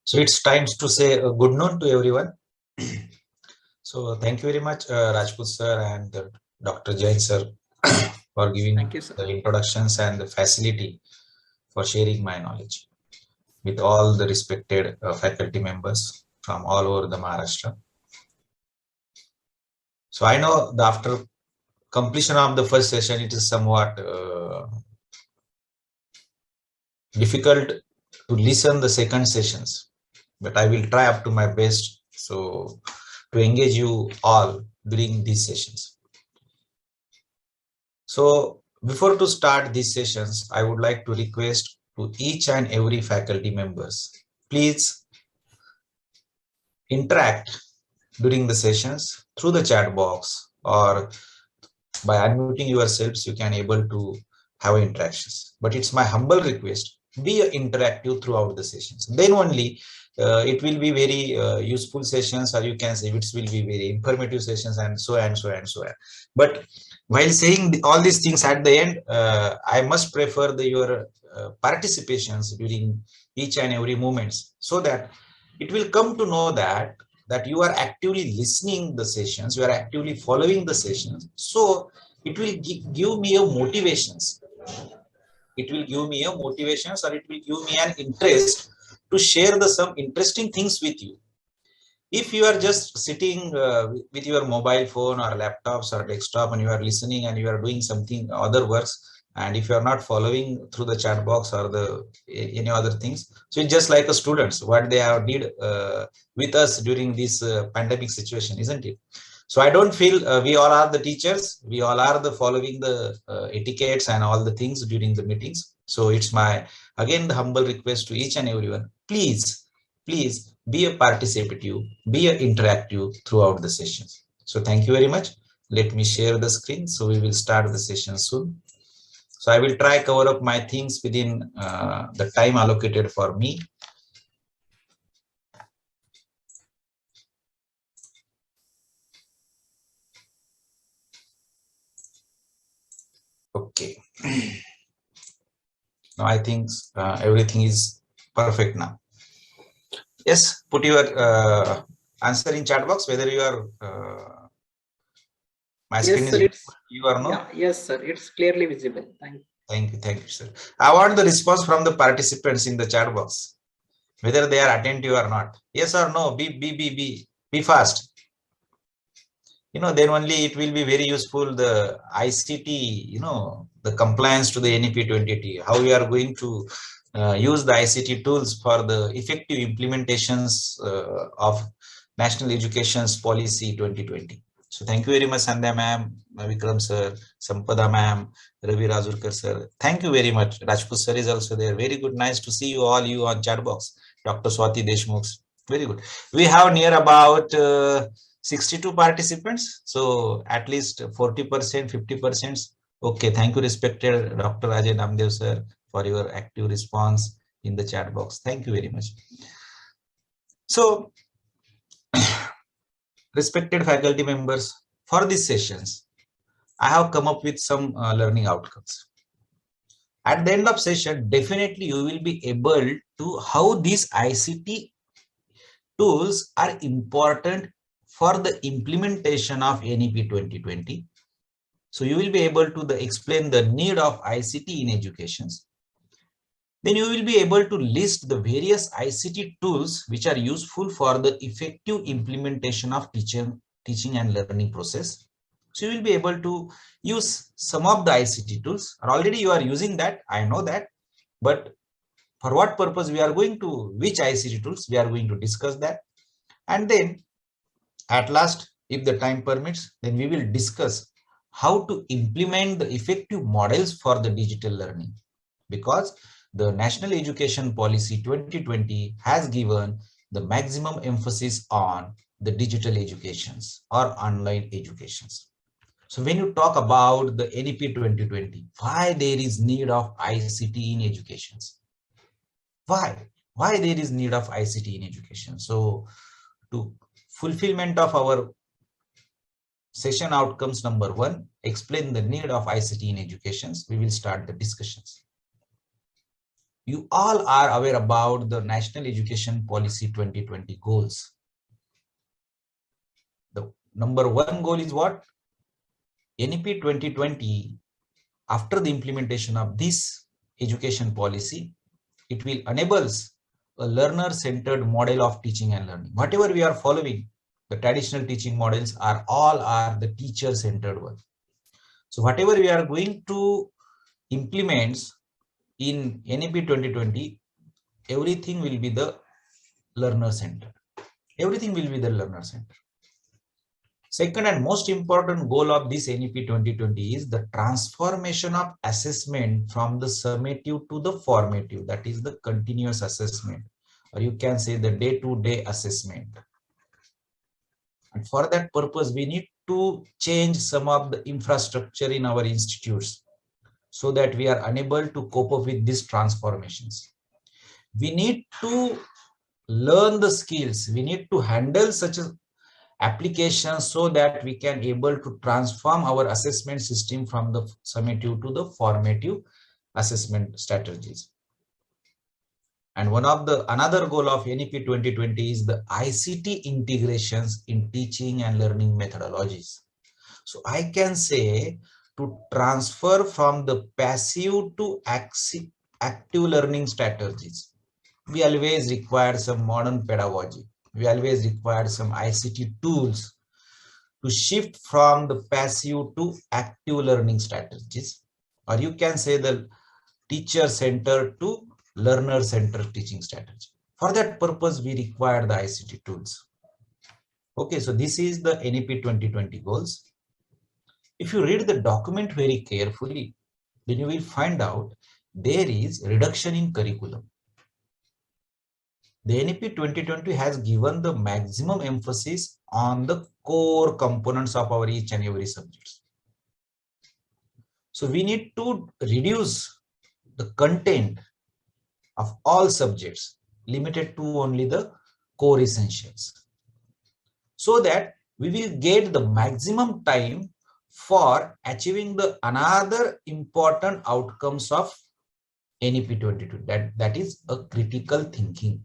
So it's time to say good noon to everyone. So thank you very much, Rajput sir and Dr. Jain sir for giving Thank you, sir. the introductions and the facility for sharing my knowledge with all the respected faculty members from all over the Maharashtra. So I know that after completion of the first session, it is somewhat difficult to listen the second sessions, but I will try up to my best so to engage you all during these sessions. So before to start these sessions, I would like to request to each and every faculty members, please interact during the sessions through the chat box, or by unmuting yourselves, you can able to have interactions. But it's my humble request, be interactive throughout the sessions. Then only it will be very useful sessions, or you can say it will be very informative sessions, and so and so and so on. But while saying all these things at the end, I must prefer your participations during each and every moments, so that it will come to know that you are actively listening the sessions, you are actively following the sessions. So it will give me a motivations. It will give me a motivations, or it will give me an interest to share the some interesting things with you. If you are just sitting with your mobile phone or laptops or desktop and you are listening and you are doing something other works, and if you are not following through the chat box or the any other things, so it's just like a students what they have did with us during this pandemic situation, isn't it? So I don't feel we all are the teachers, we all are the following the etiquettes and all the things during the meetings. So it's my again the humble request to each and everyone, please be a participative, be a interactive throughout the sessions. So thank you very much. Let me share the screen. So we will start the session soon. So I will try cover up my things within the time allocated for me. Okay. Now I think everything is perfect now. Yes, put your answer in chat box whether you are my screen Yes, sir. is you or no. Yeah, yes, sir. It's clearly visible. Thank you, sir. I want the response from the participants in the chat box, whether they are attentive or not. Yes or no? Be fast. You know, then only it will be very useful. The ICT, you know, the compliance to the NEP 2020, how we are going to use the ICT tools for the effective implementations of National Education's Policy 2020. So thank you very much, Sandhya ma'am, Vikram sir, Sampada ma'am, Ravi Razurkar sir. Thank you very much. Rajput sir is also there. Very good. Nice to see you all you on chat box. Dr. Swati Deshmukh. Very good. We have near about 62 participants. So at least 40%, 50%. Okay. Thank you, respected Dr. Ajay Namdev sir, for your active response in the chat box. Thank you very much. So, respected faculty members, for these sessions, I have come up with some learning outcomes. At the end of session, definitely you will be able to how these ICT tools are important for the implementation of NEP 2020. So you will be able to explain the need of ICT in education. Then you will be able to list the various ICT tools which are useful for the effective implementation of teaching and learning process. So you will be able to use some of the ICT tools, and already you are using that, I know that, but for what purpose we are going to, which ICT tools we are going to discuss that. And then at last, if the time permits, then we will discuss how to implement the effective models for the digital learning, because the National Education Policy 2020 has given the maximum emphasis on the digital educations or online educations. So when you talk about the NEP 2020, why there is need of ICT in educations? Why there is need of ICT in education? So to fulfillment of our session outcomes number 1, explain the need of ICT in education, we will start the discussions. You all are aware about the National Education Policy 2020 goals. The number one goal is what? NEP 2020, after the implementation of this education policy, it will enable a learner-centered model of teaching and learning. Whatever we are following, the traditional teaching models are the teacher-centered one. So whatever we are going to implement in NEP 2020, everything will be the learner-centered. Everything will be the learner-centered. Second and most important goal of this NEP 2020 is the transformation of assessment from the summative to the formative, that is the continuous assessment, or you can say the day-to-day assessment. And for that purpose, we need to change some of the infrastructure in our institutes so that we are unable to cope up with these transformations. We need to learn the skills. We need to handle such applications so that we can able to transform our assessment system from the summative to the formative assessment strategies. And another goal of NEP 2020 is the ICT integrations in teaching and learning methodologies. So I can say to transfer from the passive to active learning strategies, we always require some modern pedagogy. We always require some ICT tools to shift from the passive to active learning strategies, or you can say the teacher-centered to learner-centered teaching strategy. For that purpose, we require the ICT tools. Okay, so this is the NEP 2020 goals. If you read the document very carefully, then you will find out there is reduction in curriculum. The NEP 2020 has given the maximum emphasis on the core components of our each and every subject. So we need to reduce the content of all subjects limited to only the core essentials, so that we will get the maximum time for achieving the another important outcomes of NEP 2020, that is a critical thinking.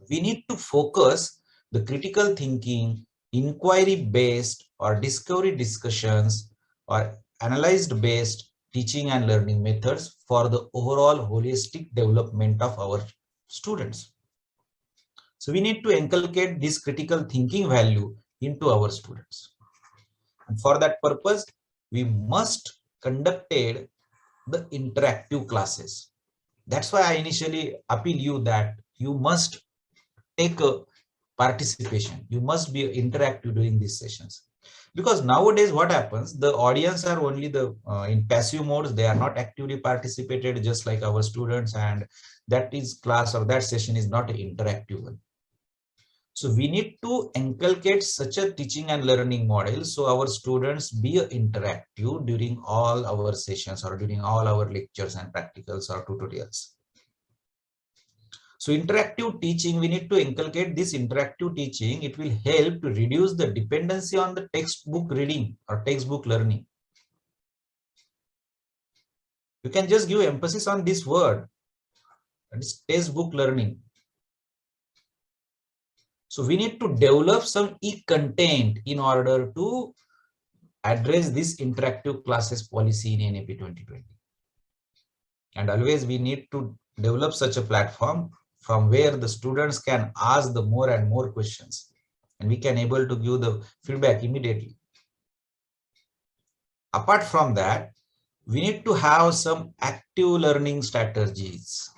We need to focus the critical thinking, inquiry-based or discovery discussions or analyzed-based teaching and learning methods for the overall holistic development of our students. So we need to inculcate this critical thinking value into our students. And for that purpose, we must conduct the interactive classes. That's why I initially appeal you that you must take a participation. You must be interactive during these sessions. Because nowadays what happens, the audience are only in passive modes. They are not actively participated just like our students, and that is class or that session is not an interactive one. So we need to inculcate such a teaching and learning model so our students be interactive during all our sessions or during all our lectures and practicals or tutorials. So interactive teaching, we need to inculcate this interactive teaching. It will help to reduce the dependency on the textbook reading or textbook learning. You can just give emphasis on this word, that is textbook learning. So we need to develop some e-content in order to address this interactive classes policy in NEP 2020. And always we need to develop such a platform from where the students can ask the more and more questions, and we can able to give the feedback immediately. Apart from that, we need to have some active learning strategies.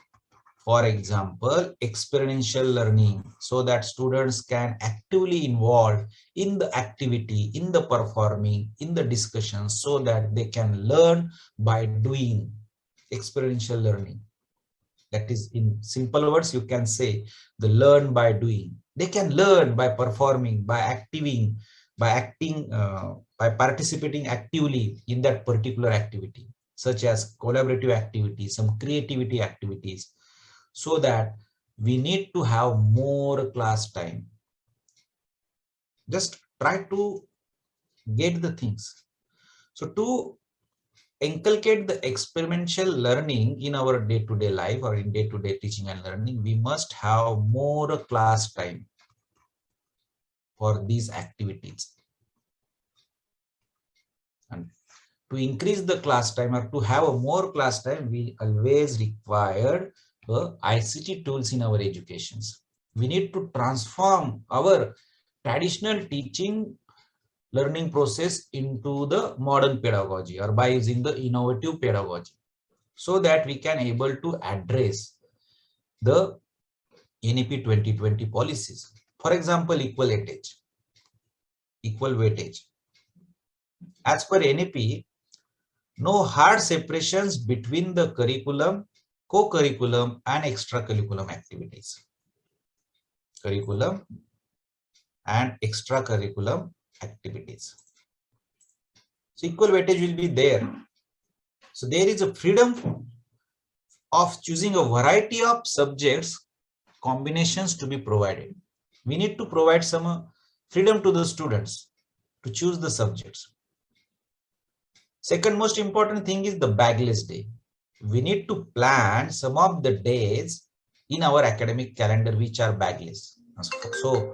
For example, experiential learning, so that students can actively involve in the activity, in the performing, in the discussion, so that they can learn by doing. Experiential learning. That is, in simple words, you can say the learn by doing. They can learn by performing, by acting, by participating actively in that particular activity, such as collaborative activities, some creativity activities, so that we need to have more class time. Just try to get the things. So to inculcate the experiential learning in our day-to-day life or in day-to-day teaching and learning, we must have more class time for these activities. And to increase the class time or to have a more class time, we always require ICT tools in our educations. We need to transform our traditional teaching learning process into the modern pedagogy or by using the innovative pedagogy, so that we can able to address the NEP 2020 policies. For example, equal weightage. As per NEP, no hard separations between the curriculum, co-curriculum and extracurriculum activities. Curriculum and extracurriculum activities. So equal weightage will be there. So there is a freedom of choosing a variety of subjects combinations to be provided. We need to provide some freedom to the students to choose the subjects. Second most important thing is the bagless day. We need to plan some of the days in our academic calendar which are bagless. So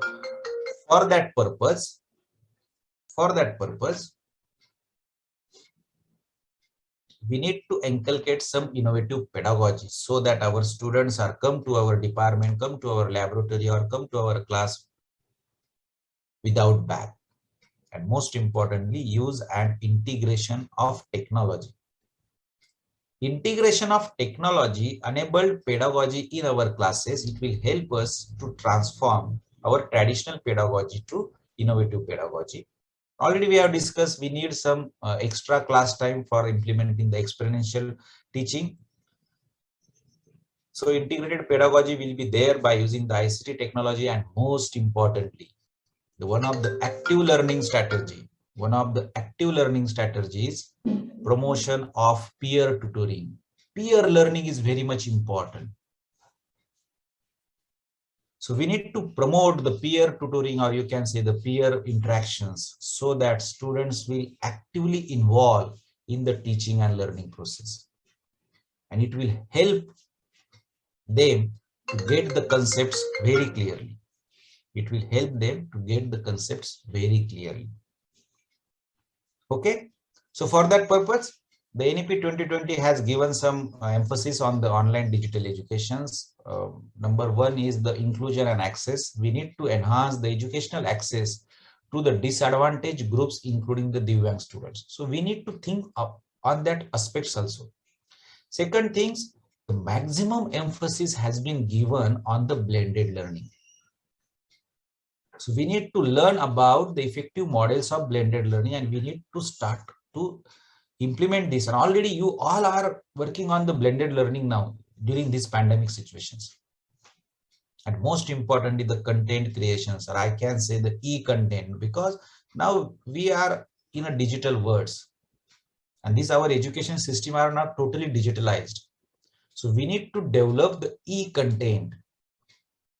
for that purpose, we need to inculcate some innovative pedagogy so that our students are come to our department, come to our laboratory or come to our class without bag. And most importantly, use an integration of technology. Integration of technology enabled pedagogy in our classes. It will help us to transform our traditional pedagogy to innovative pedagogy. Already we have discussed we need some extra class time for implementing the experiential teaching. So integrated pedagogy will be there by using the ICT technology, and most importantly, one of the active learning strategies, promotion of peer tutoring. Peer learning is very much important. So we need to promote the peer tutoring, or you can say the peer interactions, so that students will actively involve in the teaching and learning process. And it will help them to get the concepts very clearly. Okay. So for that purpose, the NEP 2020 has given some emphasis on the online digital educations. Number one is the inclusion and access. We need to enhance the educational access to the disadvantaged groups, including the Divyang students. So we need to think on that aspects also. Second things, the maximum emphasis has been given on the blended learning. So we need to learn about the effective models of blended learning, and we need to start to implement this. And already you all are working on the blended learning now during these pandemic situations. And most importantly, the content creations, or I can say the e-content, because now we are in a digital world, and these our education system are not totally digitalized. So we need to develop the e-content.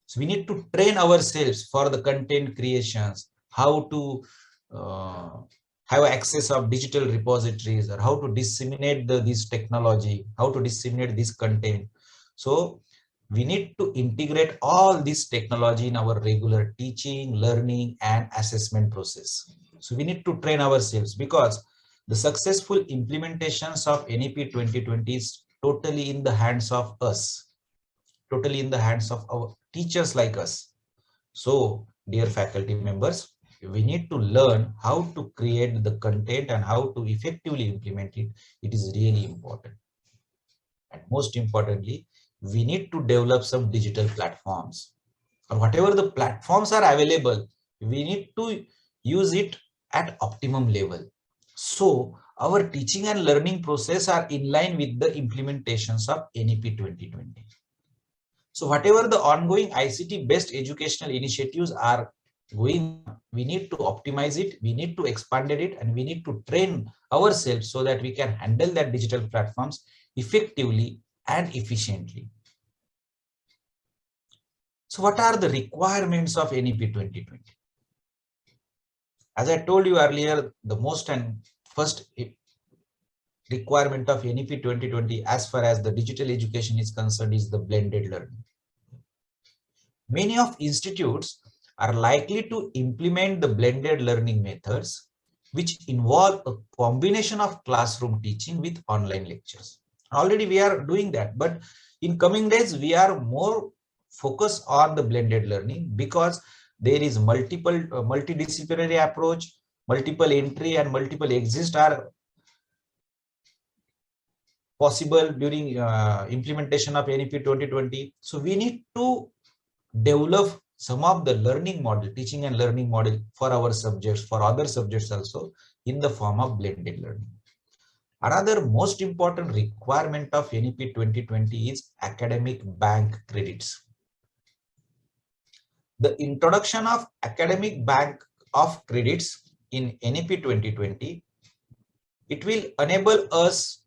So we need to train ourselves for the content creations, how to have access of digital repositories, or how to disseminate this technology, how to disseminate this content. So we need to integrate all this technology in our regular teaching, learning, and assessment process. So we need to train ourselves, because the successful implementations of NEP 2020 is totally in the hands of us, totally in the hands of our teachers like us. So, dear faculty members, we need to learn how to create the content and how to effectively implement it. It is really important. And most importantly, we need to develop some digital platforms, or whatever the platforms are available, we need to use it at optimum level. So our teaching and learning process are in line with the implementations of NEP 2020. So whatever the ongoing ICT based educational initiatives are going, we need to optimize it, we need to expand it, and we need to train ourselves so that we can handle that digital platforms effectively and efficiently. So what are the requirements of NEP 2020? As I told you earlier, the most and first requirement of NEP 2020 as far as the digital education is concerned is the blended learning. Many of institutes are likely to implement the blended learning methods, which involve a combination of classroom teaching with online lectures. Already we are doing that, but in coming days, we are more focused on the blended learning because there is multidisciplinary approach, multiple entry and multiple exits are possible during implementation of NEP 2020. So we need to develop some of the learning model, teaching and learning model for our subjects, for other subjects also in the form of blended learning. Another most important requirement of NEP 2020 is academic bank credits. The introduction of academic bank of credits in NEP 2020, it will enable us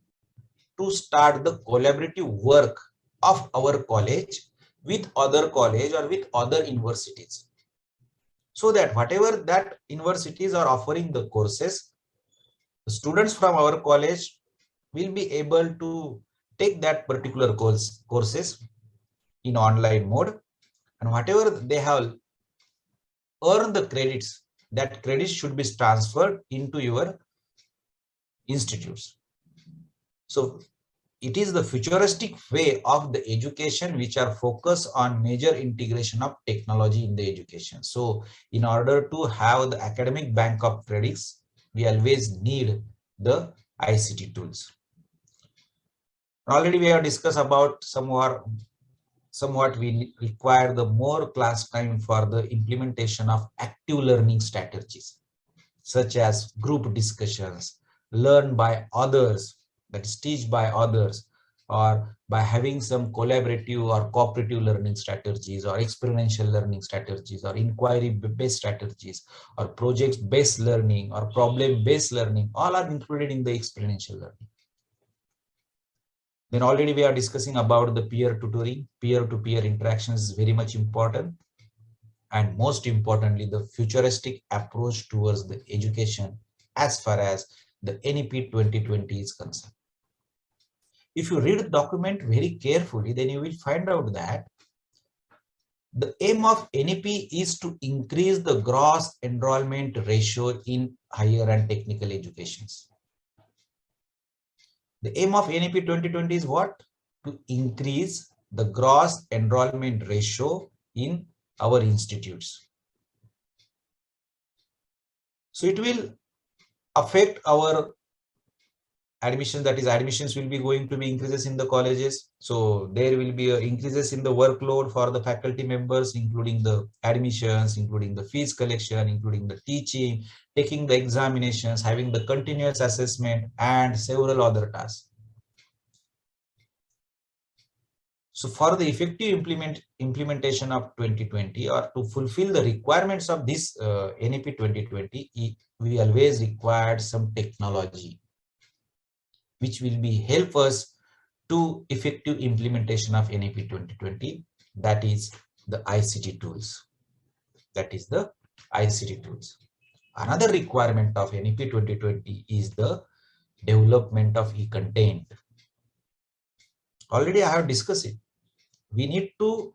to start the collaborative work of our college with other college or with other universities, so that whatever that universities are offering the courses, the students from our college will be able to take that particular courses in online mode, and whatever they have earned the credits, that credits should be transferred into your institutes. So it is the futuristic way of the education which are focused on major integration of technology in the education. So in order to have the academic bank of credits, we always need the ICT tools. Already we have discussed about somewhat we require the more class time for the implementation of active learning strategies, such as group discussions, learn by others, that is teach by others, or by having some collaborative or cooperative learning strategies, or experiential learning strategies, or inquiry based strategies, or project based learning, or problem based learning, all are included in the experiential learning. Then already we are discussing about the peer tutoring. Peer-to-peer interactions is very much important. And most importantly, the futuristic approach towards the education as far as the NEP 2020 is concerned. If you read the document very carefully, then you will find out that the aim of NEP is to increase the gross enrollment ratio in higher and technical educations. The aim of NEP 2020 is what? To increase the gross enrollment ratio in our institutes. So it will affect our admission, that is admissions will be going to be increases in the colleges. So there will be increases in the workload for the faculty members, including the admissions, including the fees collection, including the teaching, taking the examinations, having the continuous assessment, and several other tasks. So for the effective implementation of 2020, or to fulfill the requirements of this NEP 2020, we always required some technology which will be help us to effective implementation of NEP 2020. That is the ICT tools. That is the ICT tools. Another requirement of NEP 2020 is the development of e-content. Already I have discussed it. We need to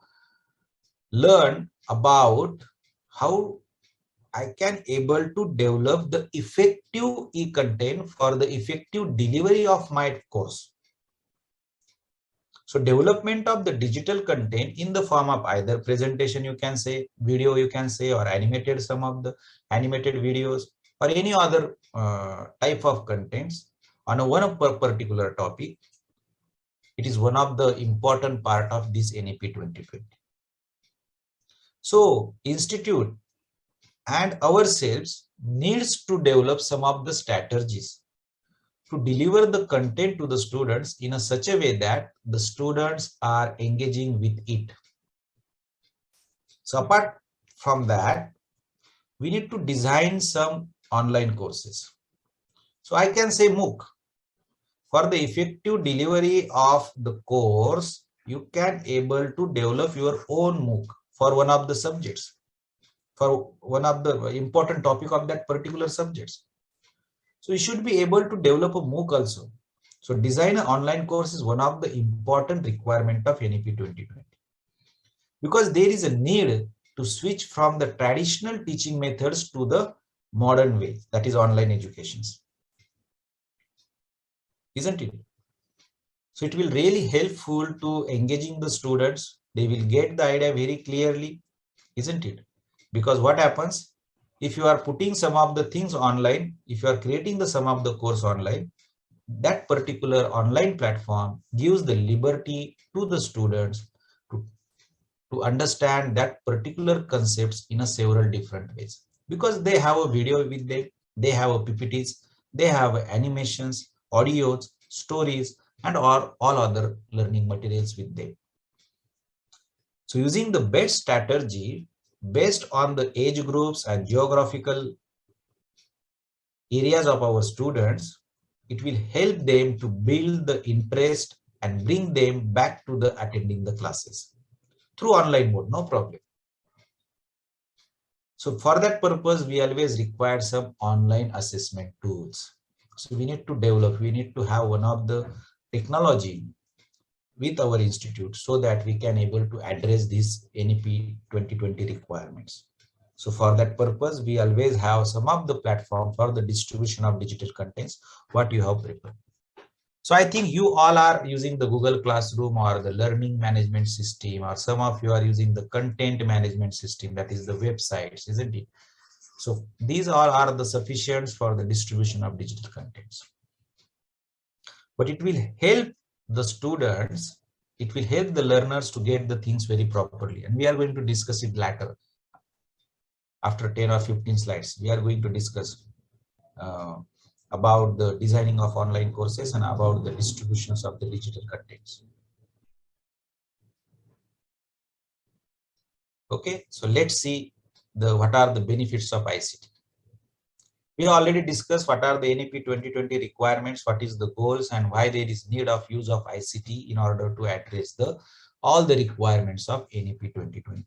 learn about how I can able to develop the effective e-content for the effective delivery of my course. So development of the digital content in the form of either presentation, you can say, video, you can say, or animated, some of the animated videos, or any other type of contents on one particular topic. It is one of the important part of this NEP 2020. So institute and ourselves needs to develop some of the strategies to deliver the content to the students in such a way that the students are engaging with it. So apart from that, we need to design some online courses. So I can say MOOC. For the effective delivery of the course, you can able to develop your own MOOC for one of the subjects, for one of the important topic of that particular subjects. So you should be able to develop a MOOC also. So design an online course is one of the important requirement of NEP 2020 because there is a need to switch from the traditional teaching methods to the modern way, that is online educations, isn't it? So it will really helpful to engaging the students. They will get the idea very clearly, isn't it? Because what happens if you are putting some of the things online, if you are creating the some of the course online, that particular online platform gives the liberty to the students to, to understand that particular concepts in a several different ways, because they have a video with them, they have a PPTs, they have animations, audios, stories, and all other learning materials with them. So using the best strategy based on the age groups and geographical areas of our students, it will help them to build the interest and bring them back to the attending the classes through online mode, no problem. So for that purpose, we always require some online assessment tools. So we need to develop, we need to have one of the technology with our institute so that we can able to address these NEP 2020 requirements. So for that purpose, we always have some of the platform for the distribution of digital contents, what you have prepared. So I think you all are using the Google Classroom or the learning management system, or some of you are using the content management system, that is the websites, isn't it? So these all are the sufficient for the distribution of digital contents. But it will help the students, it will help the learners to get the things very properly. And we are going to discuss it later. After 10 or 15 slides, we are going to discuss about the designing of online courses and about the distributions of the digital contents. Okay, so let's see what are the benefits of ICT. We already discussed what are the NEP 2020 requirements, what is the goals, and why there is need of use of ICT in order to address all the requirements of NEP 2020.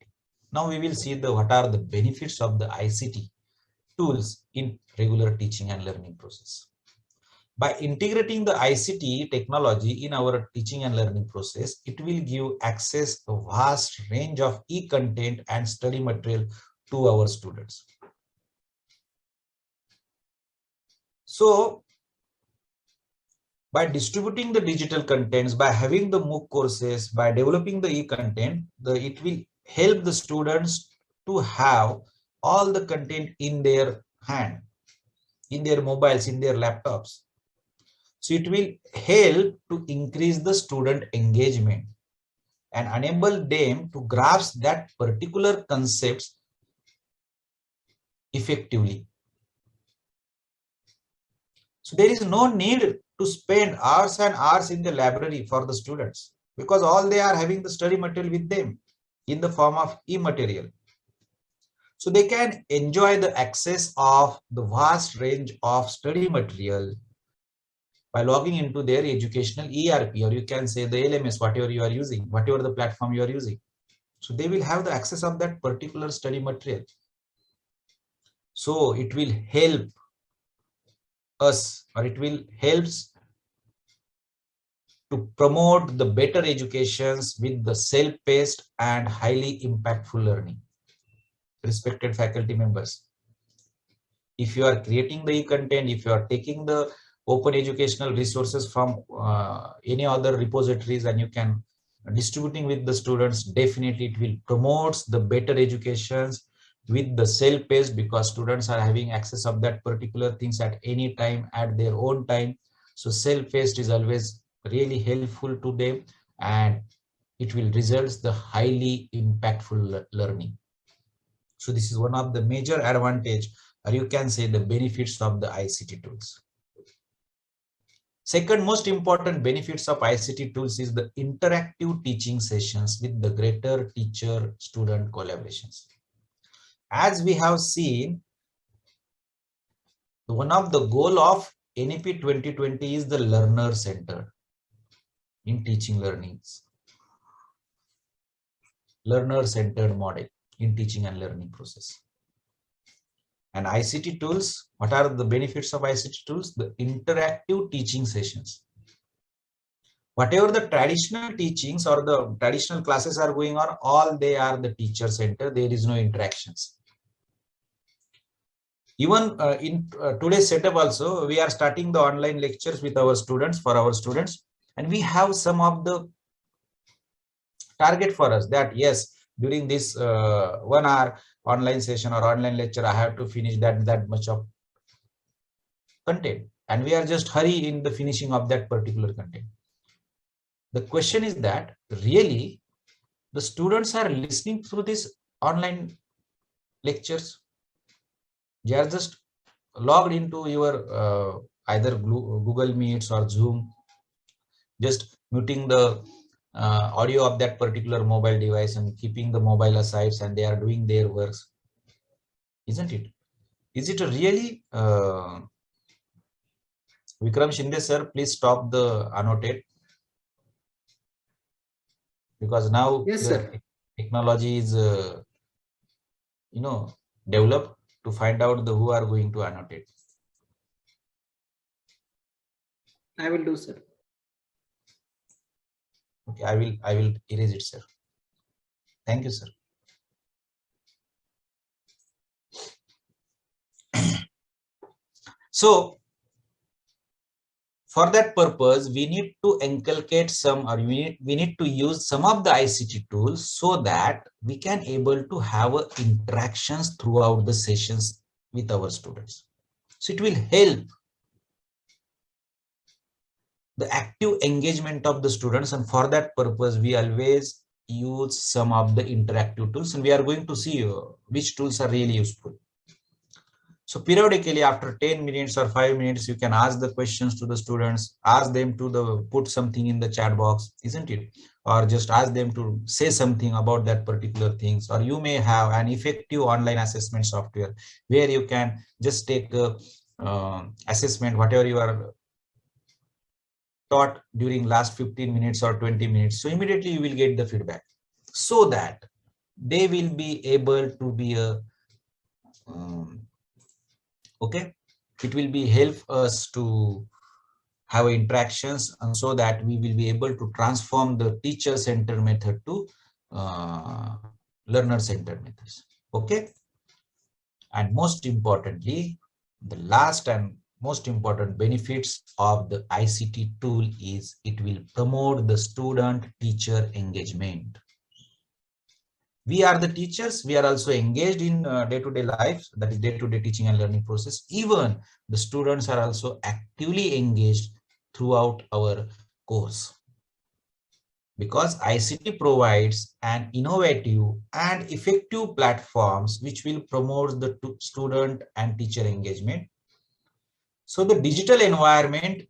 Now we will see what are the benefits of the ICT tools in regular teaching and learning process. By integrating the ICT technology in our teaching and learning process, it will give access to a vast range of e-content and study material to our students. So, by distributing the digital contents, by having the MOOC courses, by developing the e-content, it will help the students to have all the content in their hand, in their mobiles, in their laptops. So it will help to increase the student engagement and enable them to grasp that particular concepts effectively. So there is no need to spend hours and hours in the library for the students, because all they are having the study material with them in the form of e-material. So they can enjoy the access of the vast range of study material by logging into their educational ERP, or you can say the LMS, whatever you are using, whatever the platform you are using. So they will have the access of that particular study material. So it will help us, or it will helps to promote the better educations with the self-paced and highly impactful learning. Respected faculty members, if you are creating the e-content, if you are taking the open educational resources from any other repositories and you can distributing with the students, definitely it will promote the better educations with the self-paced, because students are having access of that particular things at any time at their own time. So self-paced is always really helpful to them, and it will result the highly impactful learning. So this is one of the major advantage, or you can say the benefits of the ICT tools. Second most important benefits of ICT tools is the interactive teaching sessions with the greater teacher-student collaborations. As we have seen, one of the goal of NEP 2020 is the learner-centered in teaching learnings. Learner-centered model in teaching and learning process. And ICT tools, what are the benefits of ICT tools? The interactive teaching sessions. Whatever the traditional teachings or the traditional classes are going on, all they are the teacher center. There is no interactions. Even in today's setup also, we are starting the online lectures with our students, for our students, and we have some of the target for us that yes, during this 1 hour online session or online lecture, I have to finish that much of content, and we are just hurry in the finishing of that particular content. The question is that really the students are listening through this online lectures. They are just logged into your either Google Meets or Zoom, just muting the audio of that particular mobile device and keeping the mobile aside, and they are doing their works, isn't it? Is it a really Vikram Shinde sir, please stop the annotate, because now Yes, the sir. technology is developed to find out the who are going to annotate. I will do, sir. Okay, I will erase it, sir. Thank you, sir. So for that purpose, we need to inculcate some, or we need to use some of the ICT tools so that we can able to have interactions throughout the sessions with our students. So it will help the active engagement of the students, and for that purpose, we always use some of the interactive tools, and we are going to see which tools are really useful. So periodically, after 10 minutes or 5 minutes, you can ask the questions to the students, ask them to put something in the chat box, isn't it? Or just ask them to say something about that particular things. Or you may have an effective online assessment software where you can just take a assessment, whatever you are taught during last 15 minutes or 20 minutes. So immediately you will get the feedback, so that they will be able to be a okay, it will be help us to have interactions, and so that we will be able to transform the teacher center method to learner centered methods. Okay, and most importantly, the last and most important benefits of the ICT tool is it will promote the student teacher engagement. We are the teachers, we are also engaged in day-to-day life, that is day-to-day teaching and learning process. Even the students are also actively engaged throughout our course, because ICT provides an innovative and effective platforms which will promote the student and teacher engagement. So the digital environment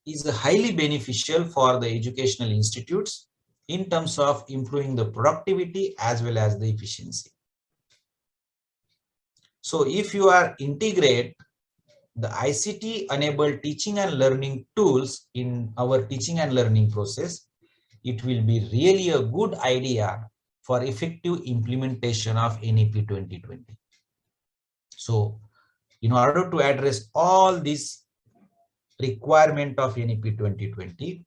is highly beneficial for the educational institutes in terms of improving the productivity as well as the efficiency. So if you are integrate the ICT enabled teaching and learning tools in our teaching and learning process, it will be really a good idea for effective implementation of NEP 2020. So in order to address all these requirement of NEP 2020,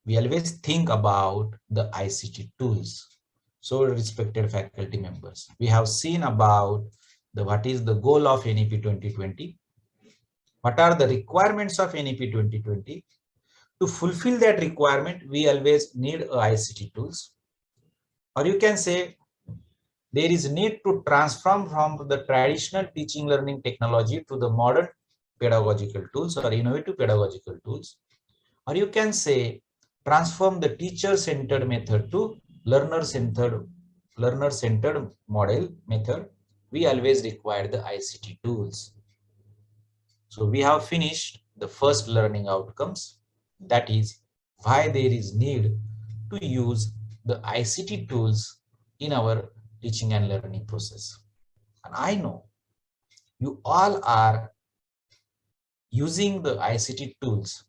we always think about the ICT tools. So respected faculty members, we have seen about what is the goal of NEP 2020, what are the requirements of NEP 2020. To fulfill that requirement, we always need ICT tools, or you can say there is need to transform from the traditional teaching learning technology to the modern pedagogical tools or innovative pedagogical tools, or you can say transform the teacher centered method to learner centered model method. We always require the ICT tools. So we have finished the first learning outcomes, that is why there is need to use the ICT tools in our teaching and learning process. And I know you all are using the ICT tools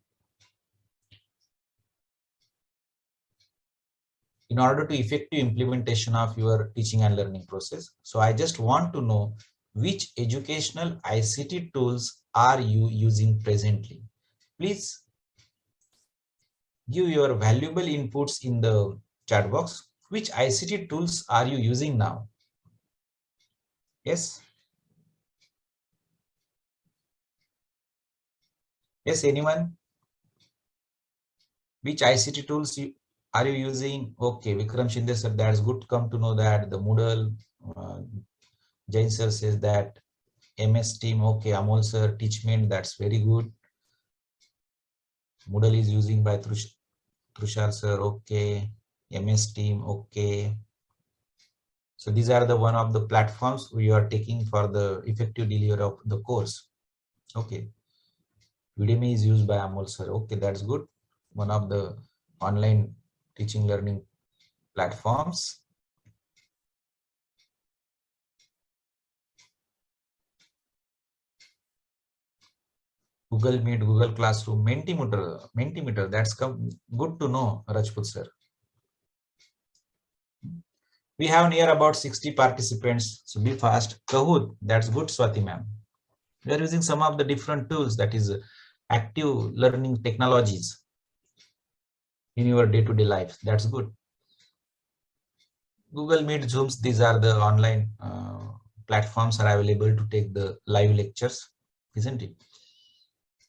in order to effective implementation of your teaching and learning process. So I just want to know which educational ICT tools are you using presently. Please give your valuable inputs in the chat box. Which ICT tools are you using now? Yes. Yes, anyone? Which ICT tools are you using? Okay, Vikram Shinde sir, that's good. Come to know that the Moodle, Jain sir says that MS Team. Okay, Amol sir, Teachment, that's very good. Moodle is using by Trushar sir. Okay, MS Team. Okay. So these are the one of the platforms we are taking for the effective delivery of the course. Okay. Udemy is used by Amol sir. Okay, that's good. One of the online teaching learning platforms. Google Meet, Google Classroom, Mentimeter. That's good to know, Rajput sir. We have near about 60 participants, so be fast. Kahoot, that's good, Swati ma'am. We are using some of the different tools, that is active learning technologies in your day-to-day life. That's good. Google Meet, Zooms, these are the online platforms are available to take the live lectures, isn't it?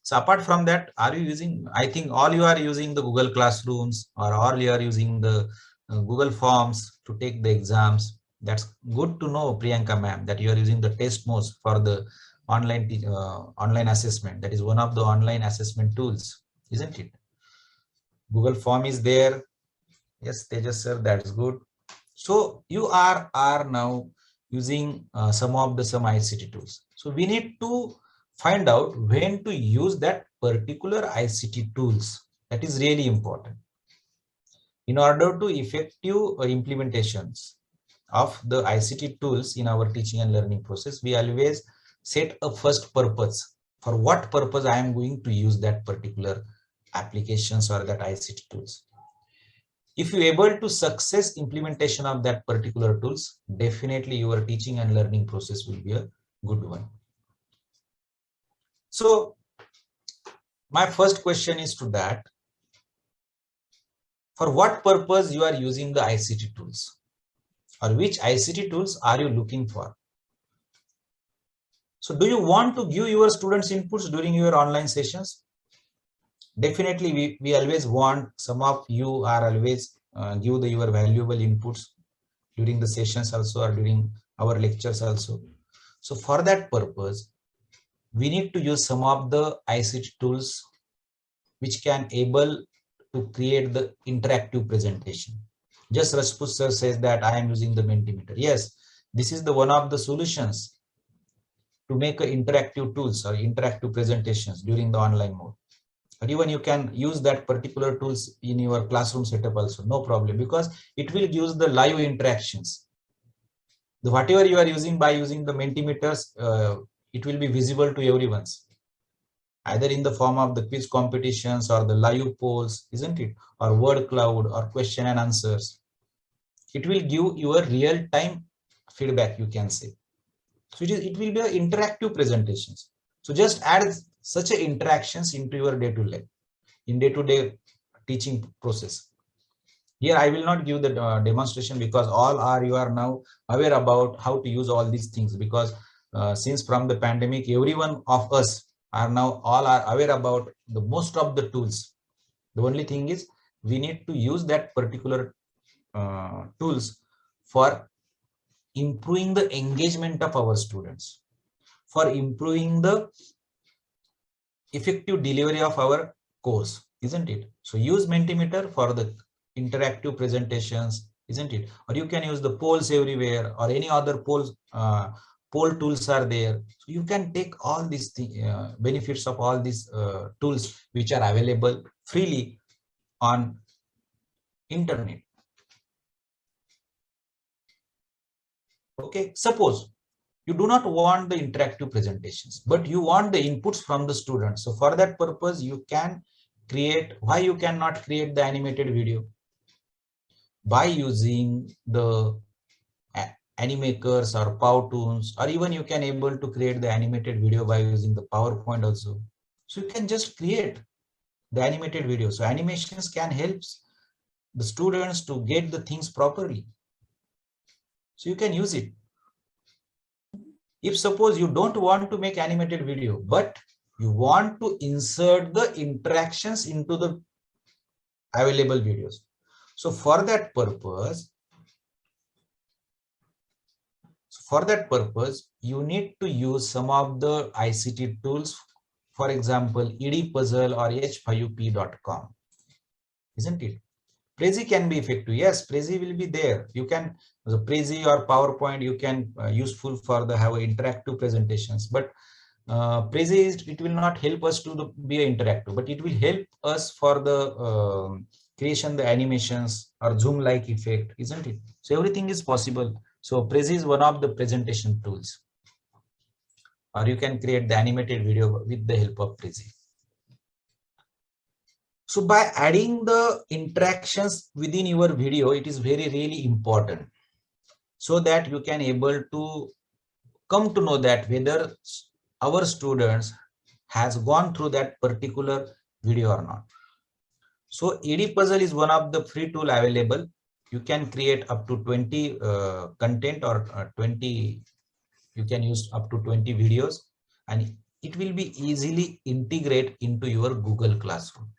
So apart from that, are you using, I think all you are using the Google Classrooms, or all you are using the Google Forms to take the exams. That's good to know, Priyanka ma'am, that you are using the test modes for the online assessment. That is one of the online assessment tools, isn't it? Google Form is there. Yes, Tejas sir, that's good. So you are now using some ICT tools. So we need to find out when to use that particular ICT tools. That is really important. In order to effective implementations of the ICT tools in our teaching and learning process, we always set a first purpose. For what purpose I am going to use that particular applications or that ICT tools. If you able to success implementation of that particular tools, definitely your teaching and learning process will be a good one. So my first question is to that, for what purpose you are using the ICT tools, or which ICT tools are you looking for? So do you want to give your students inputs during your online sessions? Definitely we always want, some of you are always give your valuable inputs during the sessions also, or during our lectures also. So for that purpose, we need to use some of the ICT tools which can able to create the interactive presentation. Just Rajput sir says that I am using the Mentimeter. Yes, this is the one of the solutions to make interactive tools or interactive presentations during the online mode. Or even you can use that particular tools in your classroom setup also, no problem, because it will use the live interactions. The whatever you are using by using the Mentimeters, it will be visible to everyone's, either in the form of the quiz competitions or the live polls, isn't it? Or word cloud or question and answers. It will give your real-time feedback, you can say. So it will be interactive presentations. So just add such a interactions into your day-to-day teaching process. Here I will not give the demonstration, because you are now aware about how to use all these things, because since from the pandemic, everyone of us are now all are aware about the most of the tools. The only thing is we need to use that particular tools for improving the engagement of our students, for improving the effective delivery of our course, isn't it? So use Mentimeter for the interactive presentations, isn't it? Or you can use the polls everywhere, or any other poll tools are there. So you can take all these benefits of all these tools which are available freely on internet. Okay, suppose you do not want the interactive presentations, but you want the inputs from the students. So for that purpose, you can create, why you cannot create the animated video? By using the animakers or Powtoons, or even you can able to create the animated video by using the PowerPoint also. So you can just create the animated video. So animations can help the students to get the things properly. So you can use it. If suppose you don't want to make animated video, but you want to insert the interactions into the available videos. So for that purpose, you need to use some of the ICT tools, for example, edpuzzle or h5up.com, isn't it? Prezi can be effective. Yes, Prezi will be there. You can, the Prezi or PowerPoint, you can useful for the have interactive presentations. But Prezi, it will not help us to be interactive, but it will help us for the creation the animations or Zoom-like effect, isn't it? So everything is possible. So Prezi is one of the presentation tools, or you can create the animated video with the help of Prezi. So by adding the interactions within your video, it is really important, so that you can able to come to know that whether our students has gone through that particular video or not. So edpuzzle is one of the free tool available. You can create up to 20 content or 20, you can use up to 20 videos, and it will be easily integrate into your Google Classroom.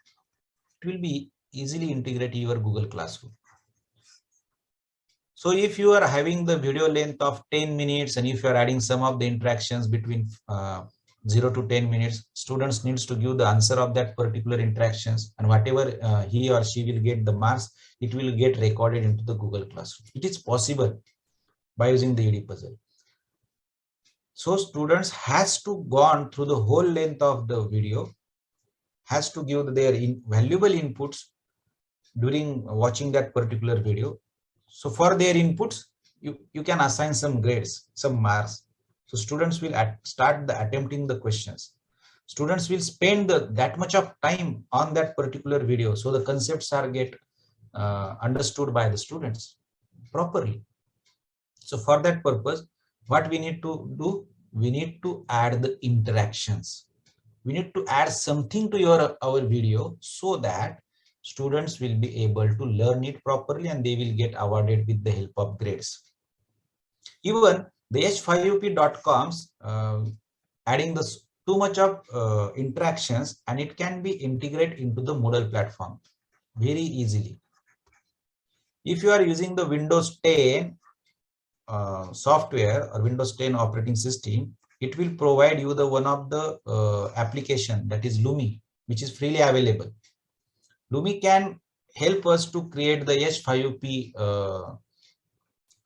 It will be easily integrate your Google Classroom. So if you are having the video length of 10 minutes, and if you are adding some of the interactions between 0 to 10 minutes, students needs to give the answer of that particular interactions, and whatever he or she will get the marks, it will get recorded into the Google Classroom. It is possible by using the edpuzzle. So students has to gone through the whole length of the video, has to give their valuable inputs during watching that particular video. So for their inputs, you can assign some grades, some marks. So students will start the attempting the questions. Students will spend that much of time on that particular video, so the concepts are get understood by the students properly. So for that purpose, what we need to do, we need to add the interactions. We need to add something to our video, so that students will be able to learn it properly, and they will get awarded with the help of grades. Even the h5up.coms adding this too much of interactions, and it can be integrated into the Moodle platform very easily. If you are using the Windows 10 software or Windows 10 operating system, it will provide you the one of the application, that is Lumi, which is freely available. Lumi can help us to create the h5up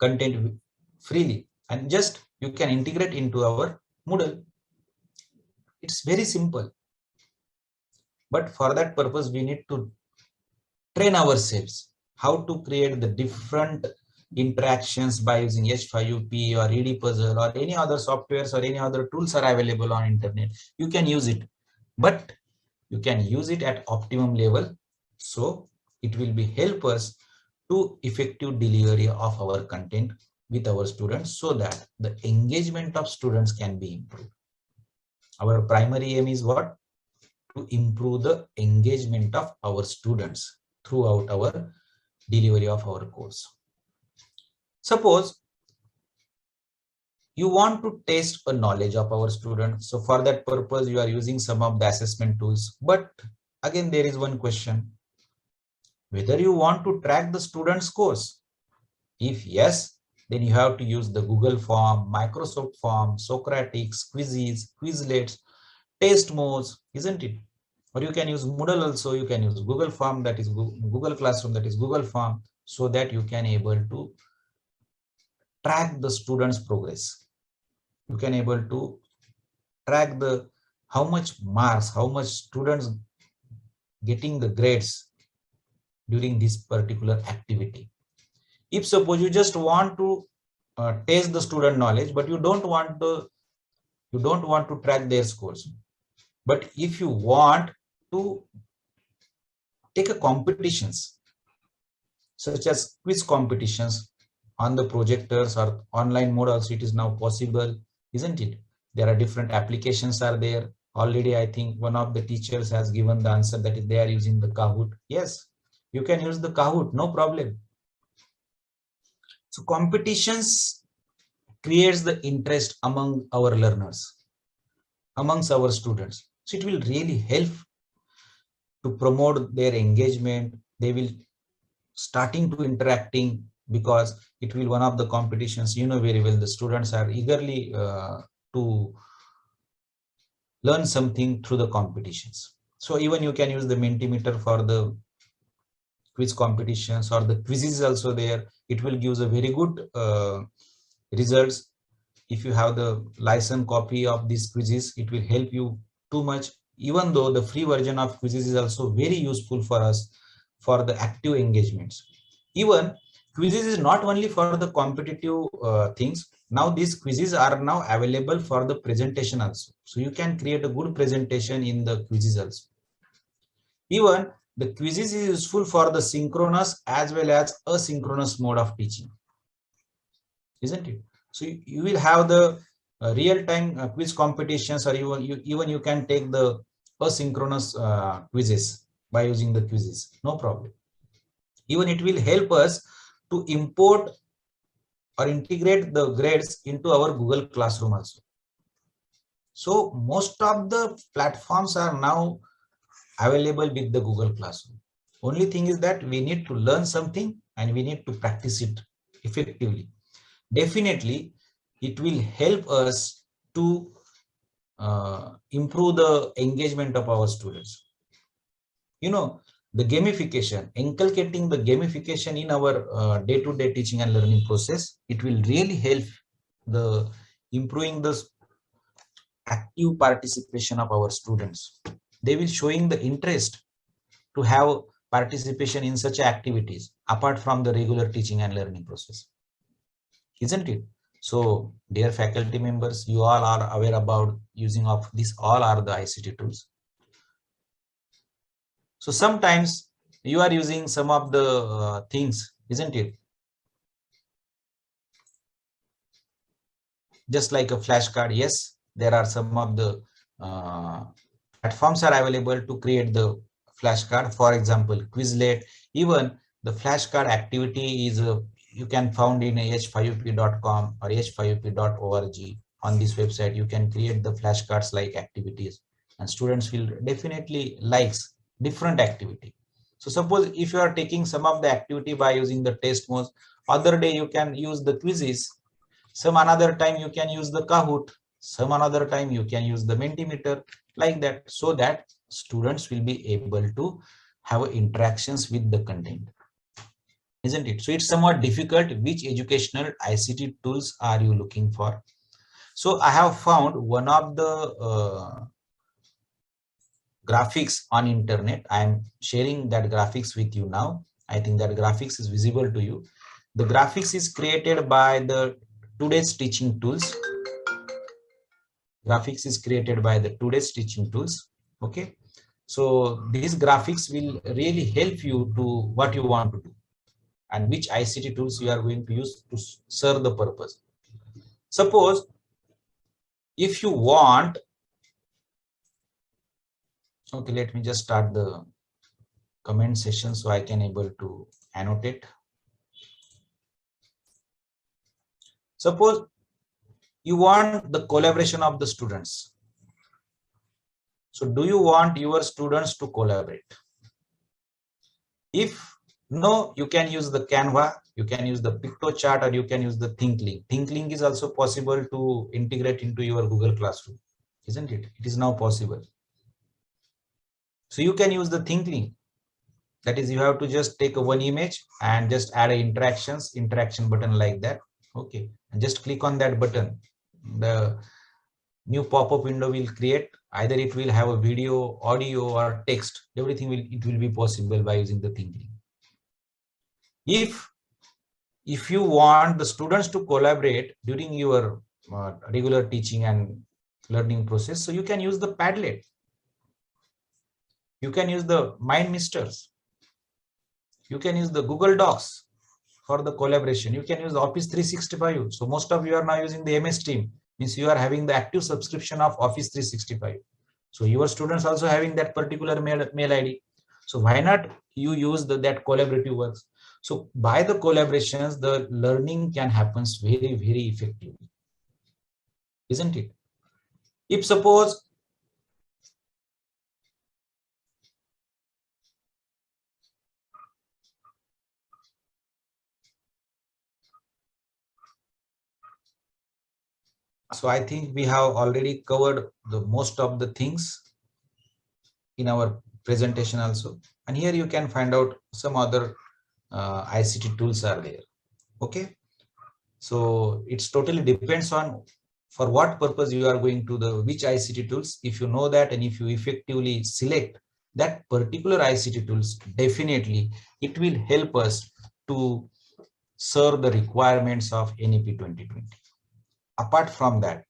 content freely, and just you can integrate into our Moodle. It's very simple, but for that purpose we need to train ourselves how to create the different interactions by using h5up or edpuzzle or any other softwares or any other tools are available on internet. You can use it, but you can use it at optimum level, so it will be help us to effective delivery of our content with our students, so that the engagement of students can be improved. Our primary aim is what? To improve the engagement of our students throughout our delivery of our course. Suppose you want to test a knowledge of our students. So for that purpose, you are using some of the assessment tools. But again, there is one question: whether you want to track the student's course. If yes, then you have to use the Google form, Microsoft form, Socratic, quizzes, Quizlets, test modes, isn't it? Or you can use Moodle also. You can use Google form, that is Google Classroom, that is Google form, so that you can able to track the students' progress. You can able to track the how much marks, how much students getting the grades during this particular activity. If suppose you just want to test the student knowledge, but you don't want to track their scores. But if you want to take a competitions, such as quiz competitions on the projectors or online mode also, it is now possible, isn't it? There are different applications are there Already, I think one of the teachers has given the answer that they are using the Kahoot. Yes, you can use the Kahoot, no problem. So competitions creates the interest among our learners, amongst our students. So it will really help to promote their engagement. They will starting to interacting because it will one of the competitions, you know very well, the students are eagerly to learn something through the competitions. So even you can use the Mentimeter for the quiz competitions, or the quizzes also there. It will give a very good results. If you have the license copy of these quizzes, it will help you too much. Even though the free version of quizzes is also very useful for us for the active engagements. Even quizzes is not only for the competitive things. Now these quizzes are now available for the presentation also. So you can create a good presentation in the quizzes also. Even the quizzes is useful for the synchronous as well as asynchronous mode of teaching, isn't it? So you will have the real-time quiz competitions, or even you can take the asynchronous quizzes by using the quizzes, no problem. Even it will help us to import or integrate the grades into our Google Classroom also. So most of the platforms are now available with the Google Classroom. Only thing is that we need to learn something and we need to practice it effectively. Definitely, it will help us to improve the engagement of our students. You know, the gamification, inculcating the gamification in our day-to-day teaching and learning process, it will really help the improving the active participation of our students. They will showing the interest to have participation in such activities apart from the regular teaching and learning process, isn't it? So dear faculty members, you all are aware about using of this, all are the ICT tools. So sometimes you are using some of the things, isn't it? Just like a flashcard. Yes, there are some of the platforms are available to create the flashcard. For example, Quizlet. Even the flashcard activity is you can found in h5up.com or h5up.org. On this website you can create the flashcards like activities, and students will definitely likes different activity. So suppose if you are taking some of the activity by using the test modes, other day you can use the quizzes, some another time you can use the Kahoot, some another time you can use the Mentimeter, like that, so that students will be able to have interactions with the content, isn't it? So it's somewhat difficult. Which educational ICT tools are you looking for? So I have found one of the graphics on internet. I am sharing that graphics with you now. I think that graphics is visible to you. The graphics is created by the today's teaching tools. Graphics is created by the today's teaching tools. Okay, so these graphics will really help you to what you want to do and which ICT tools you are going to use to serve the purpose. Suppose if you want, okay, let me just start the comment session so I can able to annotate. Suppose you want the collaboration of the students. So do you want your students to collaborate? If no, you can use the Canva, you can use the PictoChart, or you can use the ThinkLink. ThinkLink is also possible to integrate into your Google Classroom, isn't it? It is now possible. So you can use the ThinkLink. That is, you have to just take one image and just add a interaction button like that. Okay, and just click on that button. The new pop-up window will create. Either it will have a video, audio, or text. Everything will be possible by using the ThinkLink. If you want the students to collaborate during your regular teaching and learning process, so you can use the Padlet. You can use the MindMisters. You can use the Google Docs for the collaboration. You can use the Office 365. So most of you are now using the MS Team, means you are having the active subscription of Office 365. So your students also having that particular mail ID. So why not you use that collaborative works? So by the collaborations, the learning can happen very, very effectively, isn't it? If suppose so, I think we have already covered the most of the things in our presentation also, and here you can find out some other ICT tools are there. Okay, so it's totally depends on for what purpose you are going to the which ICT tools. If you know that and if you effectively select that particular ICT tools, definitely it will help us to serve the requirements of NEP 2020. Apart from that,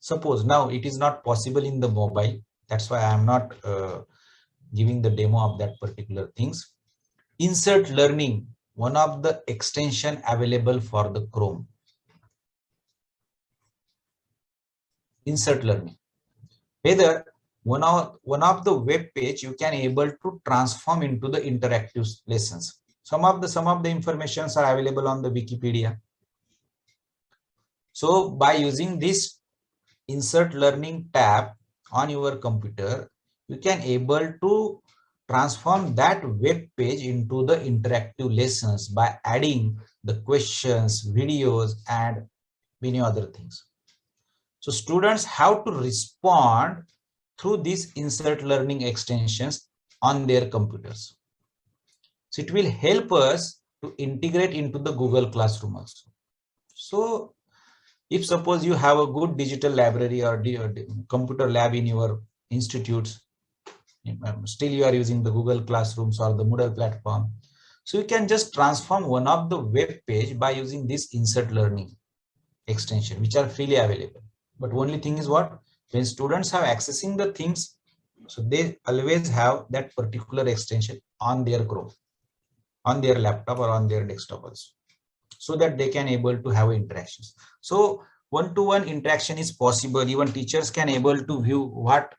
suppose now it is not possible in the mobile, that's why I am not giving the demo of that particular things. Insert learning, one of the extension available for the Chrome. Insert learning, whether one of the web page you can able to transform into the interactive lessons. Some of the informations are available on the Wikipedia. So by using this insert learning tab on your computer, you can able to transform that web page into the interactive lessons by adding the questions, videos, and many other things. So students have to respond through these insert learning extensions on their computers. So it will help us to integrate into the Google Classroom also. So if suppose you have a good digital library or computer lab in your institutes, still you are using the Google Classrooms or the Moodle platform. So you can just transform one of the web page by using this insert learning extension, which are freely available. But only thing is what? When students are accessing the things, so they always have that particular extension on their Chrome, on their laptop or on their desktop also, so that they can able to have interactions. So one-to-one interaction is possible. Even teachers can able to view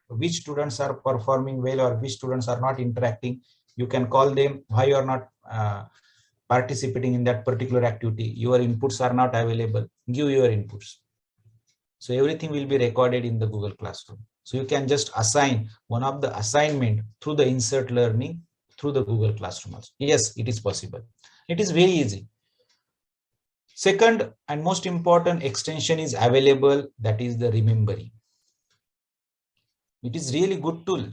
which students are performing well or which students are not interacting. You can call them why you are not participating in that particular activity. Your inputs are not available. Give your inputs. So everything will be recorded in the Google Classroom. So you can just assign one of the assignment through the insert learning through the Google Classroom also. Yes, it is possible. It is very easy. Second and most important extension is available, that is the remembering. It is really good tool.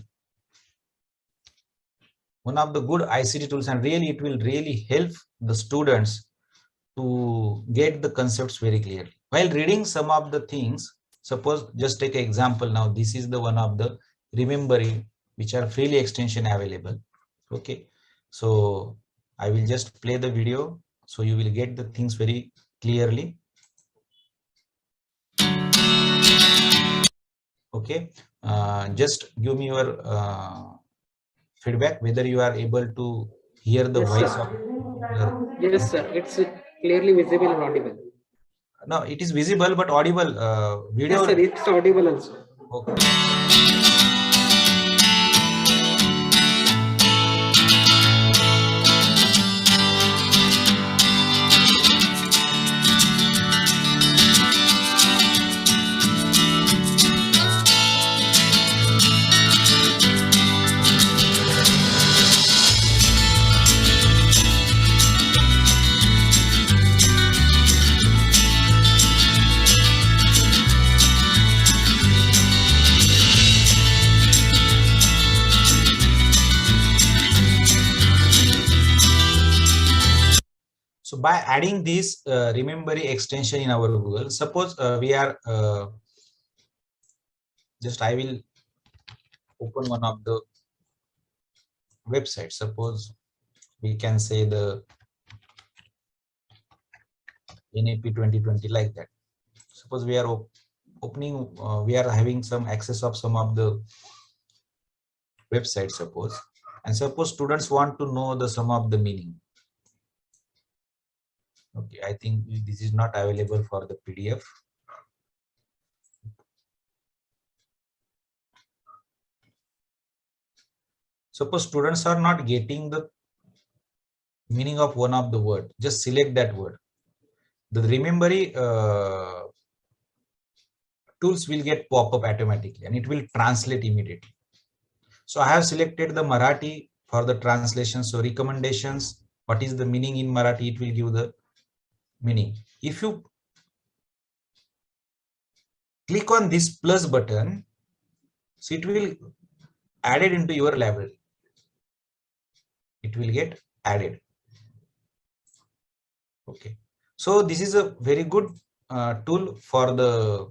One of the good ICT tools, and really it will really help the students to get the concepts very clearly. While reading some of the things, suppose just take an example now, this is the one of the remembering which are freely extension available. Okay, so I will just play the video so you will get the things very clearly. Okay, just give me your feedback whether you are able to hear the Yes, voice sir. of your. Yes, sir. It's clearly visible and audible. No, it is visible but audible. Yes, Video. sir. It's audible also. Okay. So by adding this remembering extension in our Google, suppose we are just I will open one of the websites. Suppose we can say the NEP 2020 like that. Suppose we are opening, we are having some access of some of the websites. Suppose, and suppose students want to know the sum of the meaning. Okay, I think this is not available for the PDF. Suppose students are not getting the meaning of one of the word, just select that word. The memory tools will get pop up automatically and it will translate immediately. So I have selected the Marathi for the translation. So recommendations, what is the meaning in Marathi? It will give the meaning. If you click on this plus button, so it will added into your library. It will get added. Okay. So this is a very good tool for the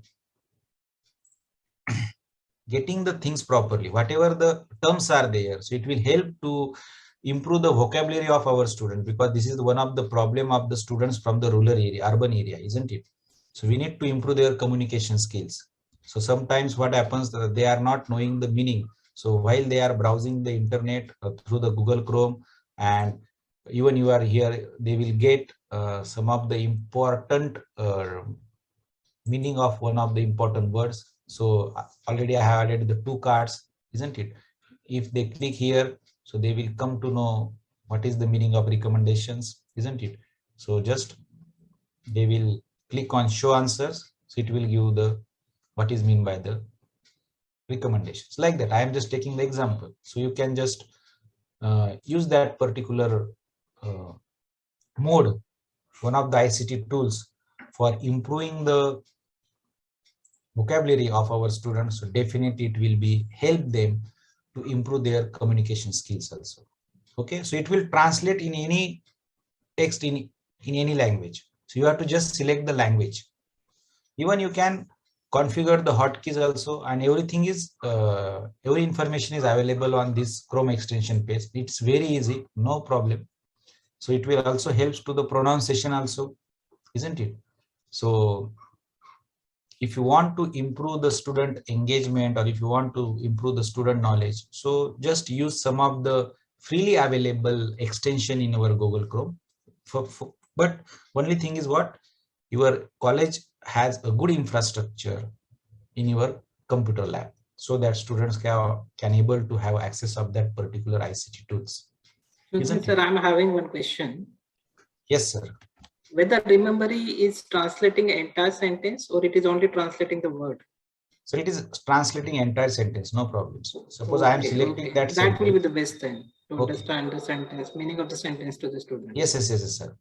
getting the things properly, whatever the terms are there. So it will help to improve the vocabulary of our students, because this is one of the problem of the students from the rural area, urban area, isn't it? So we need to improve their communication skills. So sometimes what happens, they are not knowing the meaning. So while they are browsing the internet through the Google Chrome, and even you are here, they will get some of the important meaning of one of the important words. So already I have added the 2 cards, isn't it? If they click here, so they will come to know what is the meaning of recommendations, isn't it? So just they will click on show answers. So it will give the what is mean by the recommendations, like that. I am just taking the example. So you can just use that particular uh, mode, one of the ICT tools, for improving the vocabulary of our students. So definitely it will be help them to improve their communication skills also. Okay, so it will translate in any text in any language. So you have to just select the language. Even you can configure the hotkeys also, and everything is every information is available on this Chrome extension page. It's very easy, no problem. So it will also helps to the pronunciation also, isn't it? So if you want to improve the student engagement, or if you want to improve the student knowledge, so just use some of the freely available extension in our Google Chrome. But only thing is what, your college has a good infrastructure in your computer lab, so that students can able to have access of that particular ICT tools. Excuse me, sir, I'm having one question. Yes, sir. Whether memory is translating entire sentence or it is only translating the word? So it is translating entire sentence, no problem. Suppose I am selecting that that will sentence. be the best thing to Okay. understand the sentence, meaning of the sentence to the student. Yes, sir.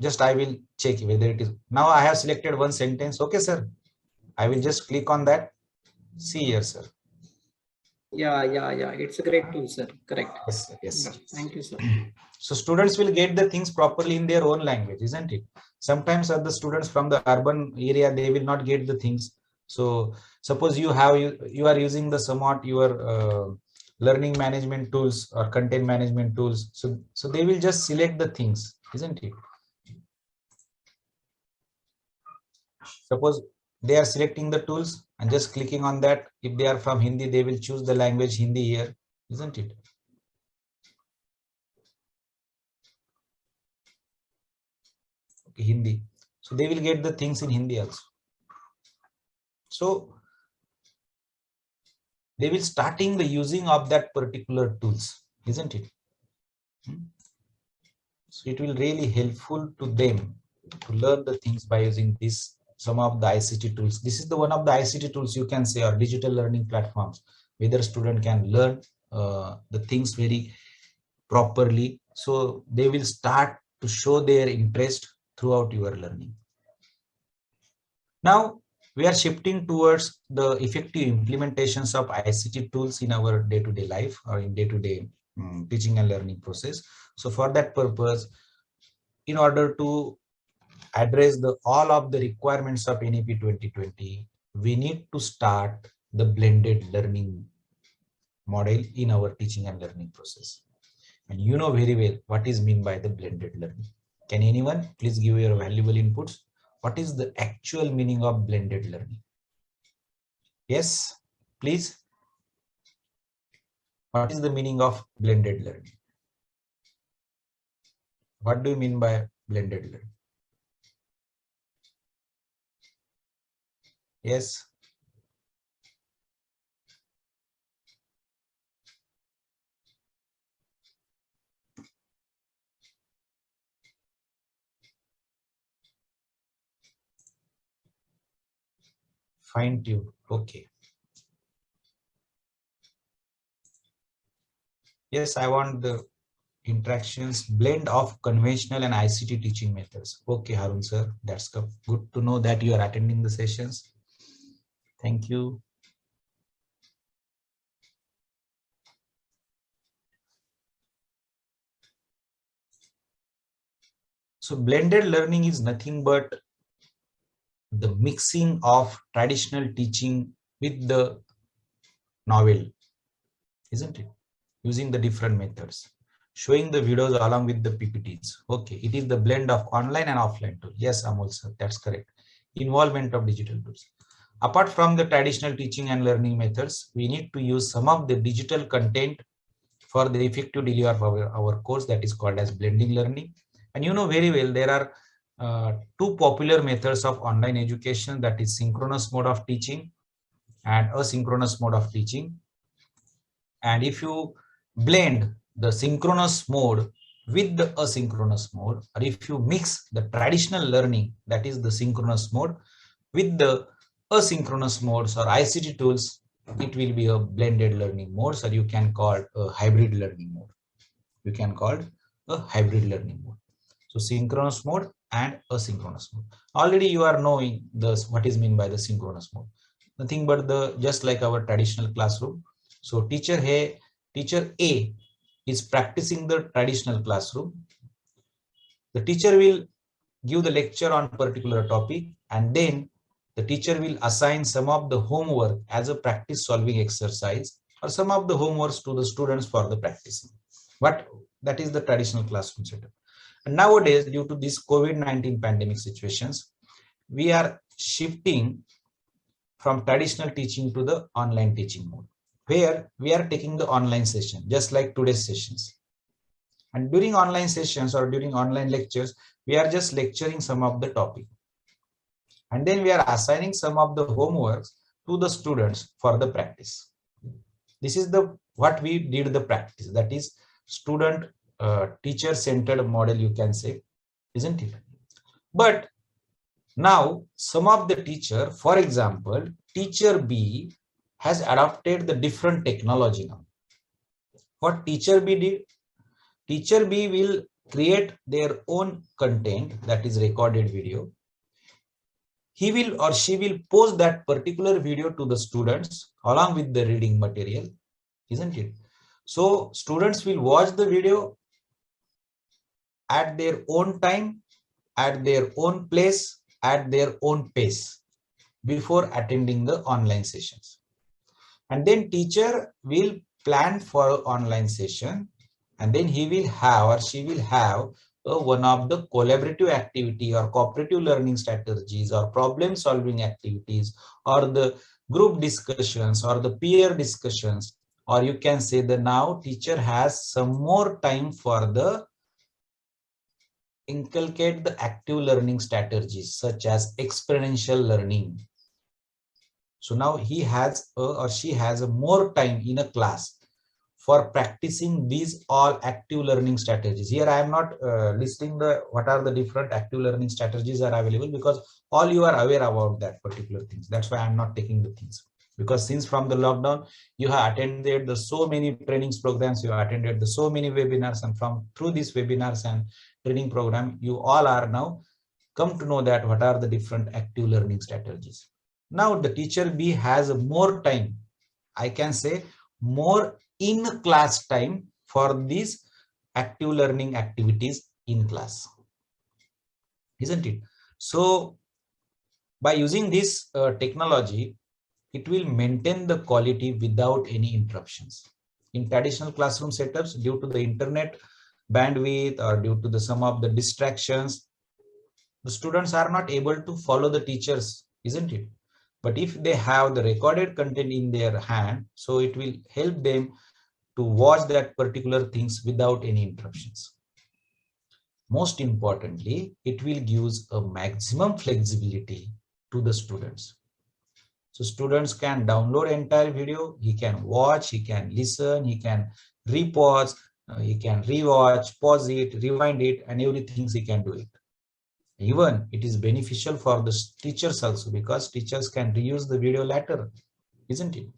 Just I will check whether it is. Now I have selected one sentence. Okay, sir. I will just click on that. See here, sir. Yeah. It's a great tool, sir. Correct. Yes, sir. Yes. Yeah. Thank you, sir. So students will get the things properly in their own language, isn't it? Sometimes the students from the urban area, they will not get the things. So suppose you are using the somewhat your learning management tools or content management tools. So they will just select the things, isn't it? Suppose they are selecting the tools and just clicking on that. If they are from Hindi, they will choose the language Hindi here, isn't it? Okay, Hindi. So they will get the things in Hindi also. So they will starting the using of that particular tools, isn't it? So it will really helpful to them to learn the things by using this, some of the ICT tools. This is the one of the ICT tools you can say, or digital learning platforms, where the student can learn the things very properly. So they will start to show their interest throughout your learning. Now we are shifting towards the effective implementations of ICT tools in our day-to-day life, or in day-to-day teaching and learning process. So for that purpose, in order to address all of the requirements of NEP 2020, we need to start the blended learning model in our teaching and learning process. And you know very well what is meant by the blended learning. Can anyone please give your valuable inputs? What is the actual meaning of blended learning? Yes, please. What is the meaning of blended learning? What do you mean by blended learning? Yes. Fine tune. Okay. Yes, I want the interactions blend of conventional and ICT teaching methods. Okay, Harun sir, that's good to know that you are attending the sessions. Thank you. So blended learning is nothing but the mixing of traditional teaching with the novel, isn't it? Using the different methods, showing the videos along with the PPTs. Okay, it is the blend of online and offline tools. Yes, Amol sir, that's correct. Involvement of digital tools. Apart from the traditional teaching and learning methods, we need to use some of the digital content for the effective delivery of our course, that is called as blending learning. And you know very well, there are two popular methods of online education, that is synchronous mode of teaching and asynchronous mode of teaching. And if you blend the synchronous mode with the asynchronous mode, or if you mix the traditional learning, that is the synchronous mode, with the asynchronous modes or ICT tools, it will be a blended learning mode, or you can call it a hybrid learning mode. You can call it a hybrid learning mode. So synchronous mode and asynchronous mode. Already you are knowing this, what is meant by the synchronous mode. Nothing but the just like our traditional classroom. So teacher A is practicing the traditional classroom. The teacher will give the lecture on particular topic, and then the teacher will assign some of the homework as a practice solving exercise, or some of the homeworks to the students for the practicing. But that is the traditional classroom setup. And nowadays, due to this COVID-19 pandemic situations, we are shifting from traditional teaching to the online teaching mode, where we are taking the online session, just like today's sessions. And during online sessions or during online lectures, we are just lecturing some of the topic. And then we are assigning some of the homeworks to the students for the practice. This is the what we did the practice, that is student teacher centered model, you can say, isn't it? But now some of the teacher, for example, teacher B has adopted the different technology now. What teacher B did? Teacher B will create their own content, that is recorded video. He will or she will post that particular video to the students along with the reading material, isn't it? So students will watch the video at their own time, at their own place, at their own pace before attending the online sessions. And then teacher will plan for online session, and then he will have or she will have one of the collaborative activity or cooperative learning strategies or problem solving activities or the group discussions or the peer discussions, or you can say that now teacher has some more time for the inculcate the active learning strategies such as experiential learning. So now he has or she has a more time in a class for practicing these all active learning strategies. Here I am not listing the what are the different active learning strategies are available, because all you are aware about that particular things. That's why I am not taking the things, because since from the lockdown you have attended the so many trainings programs, you have attended the so many webinars, and from through these webinars and training program, you all are now come to know that what are the different active learning strategies. Now the teacher B has more time, I can say more in class time for these active learning activities in class, isn't it? So by using this technology, it will maintain the quality without any interruptions. In traditional classroom setups, due to the internet bandwidth or due to the some of the distractions, the students are not able to follow the teachers, isn't it? But if they have the recorded content in their hand, so it will help them to watch that particular things without any interruptions. Most importantly, it will give a maximum flexibility to the students. So students can download entire video, he can watch, he can listen, he can repause, he can rewatch, pause it, rewind it, and everything he can do it. Even it is beneficial for the teachers also, because teachers can reuse the video later, isn't it?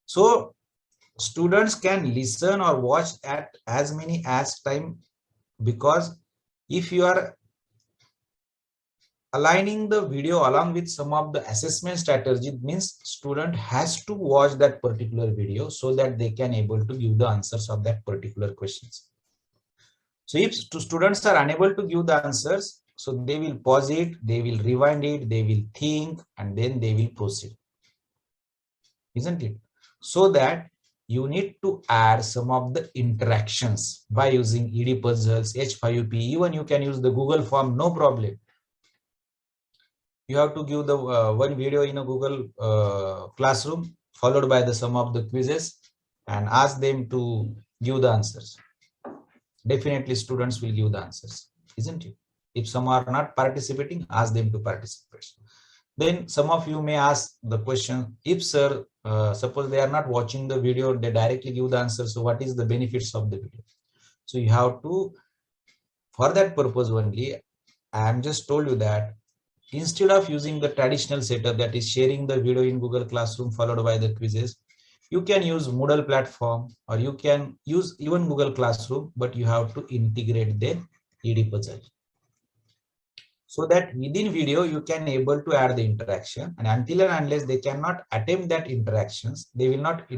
So students can listen or watch at as many as time, because if you are aligning the video along with some of the assessment strategy, means student has to watch that particular video so that they can able to give the answers of that particular questions. So if students are unable to give the answers, so they will pause it, they will rewind it, they will think, and then they will proceed, isn't it? So that you need to add some of the interactions by using ED puzzles, H5P, even you can use the Google form, no problem. You have to give the one video in a Google classroom, followed by the some of the quizzes, and ask them to give the answers. Definitely students will give the answers, isn't it? If some are not participating, ask them to participate. Then some of you may ask the question, if sir, suppose they are not watching the video, they directly give the answer, so what is the benefits of the video? So you have to, for that purpose only, I am just told you that instead of using the traditional setup, that is sharing the video in Google Classroom followed by the quizzes, you can use Moodle platform, or you can use even Google Classroom, but you have to integrate the ED puzzle, so that within video you can able to add the interaction, and until and unless they cannot attempt that interactions, they will not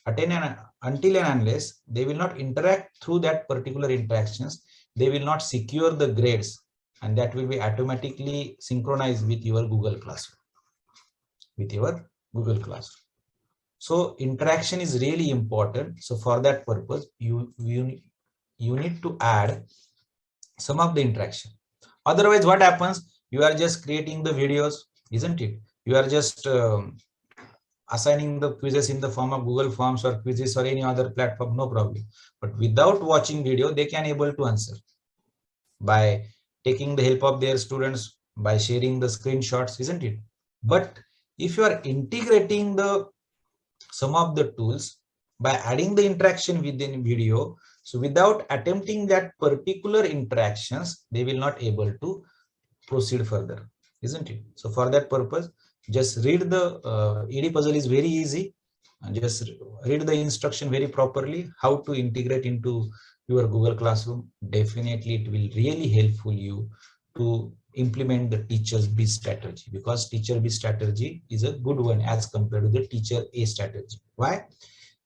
attain, and until and unless they will not interact through that particular interactions, they will not secure the grades, and that will be automatically synchronized with your Google Classroom, with your Google Classroom. So interaction is really important. So for that purpose, you need to add some of the interaction. Otherwise, what happens? You are just creating the videos, isn't it? You are just assigning the quizzes in the form of Google Forms or quizzes or any other platform, no problem. But without watching video, they can able to answer by taking the help of their students, by sharing the screenshots, isn't it? But if you are integrating the some of the tools by adding the interaction within video, so without attempting that particular interactions, they will not able to proceed further, isn't it? So for that purpose, just read the ED puzzle is very easy, and just read the instruction very properly, how to integrate into your Google Classroom. Definitely it will really helpful you to implement the teacher's B strategy, because teacher B strategy is a good one as compared to the teacher A strategy. Why?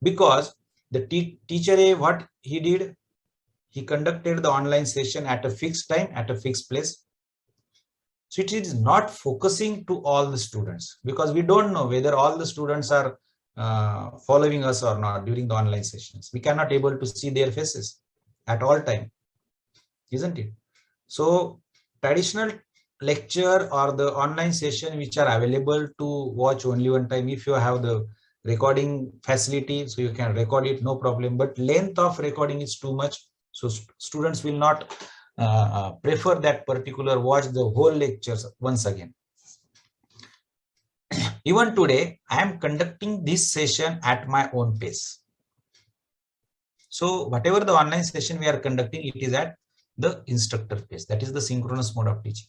Because the teacher A, what he did, he conducted the online session at a fixed time, at a fixed place. So it is not focusing to all the students, because we don't know whether all the students are following us or not during the online sessions. We cannot able to see their faces at all time, isn't it? So traditional lecture or the online session which are available to watch only one time, if you have the recording facility, so you can record it, no problem, but length of recording is too much, so students will not prefer that particular watch the whole lectures once again. Even today I am conducting this session at my own pace. So whatever the online session we are conducting, it is at the instructor pace, that is the synchronous mode of teaching.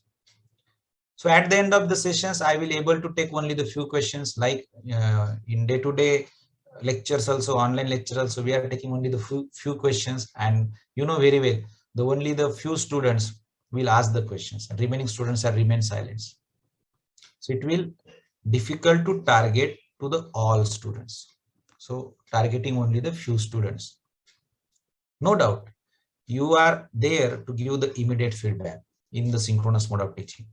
So at the end of the sessions, I will able to take only the few questions, like in day-to-day lectures also, online lecture also, we are taking only the few questions, and you know very well, only the few students will ask the questions, and remaining students are remain silent. So it will difficult to target to the all students. So targeting only the few students. No doubt, you are there to give the immediate feedback in the synchronous mode of teaching.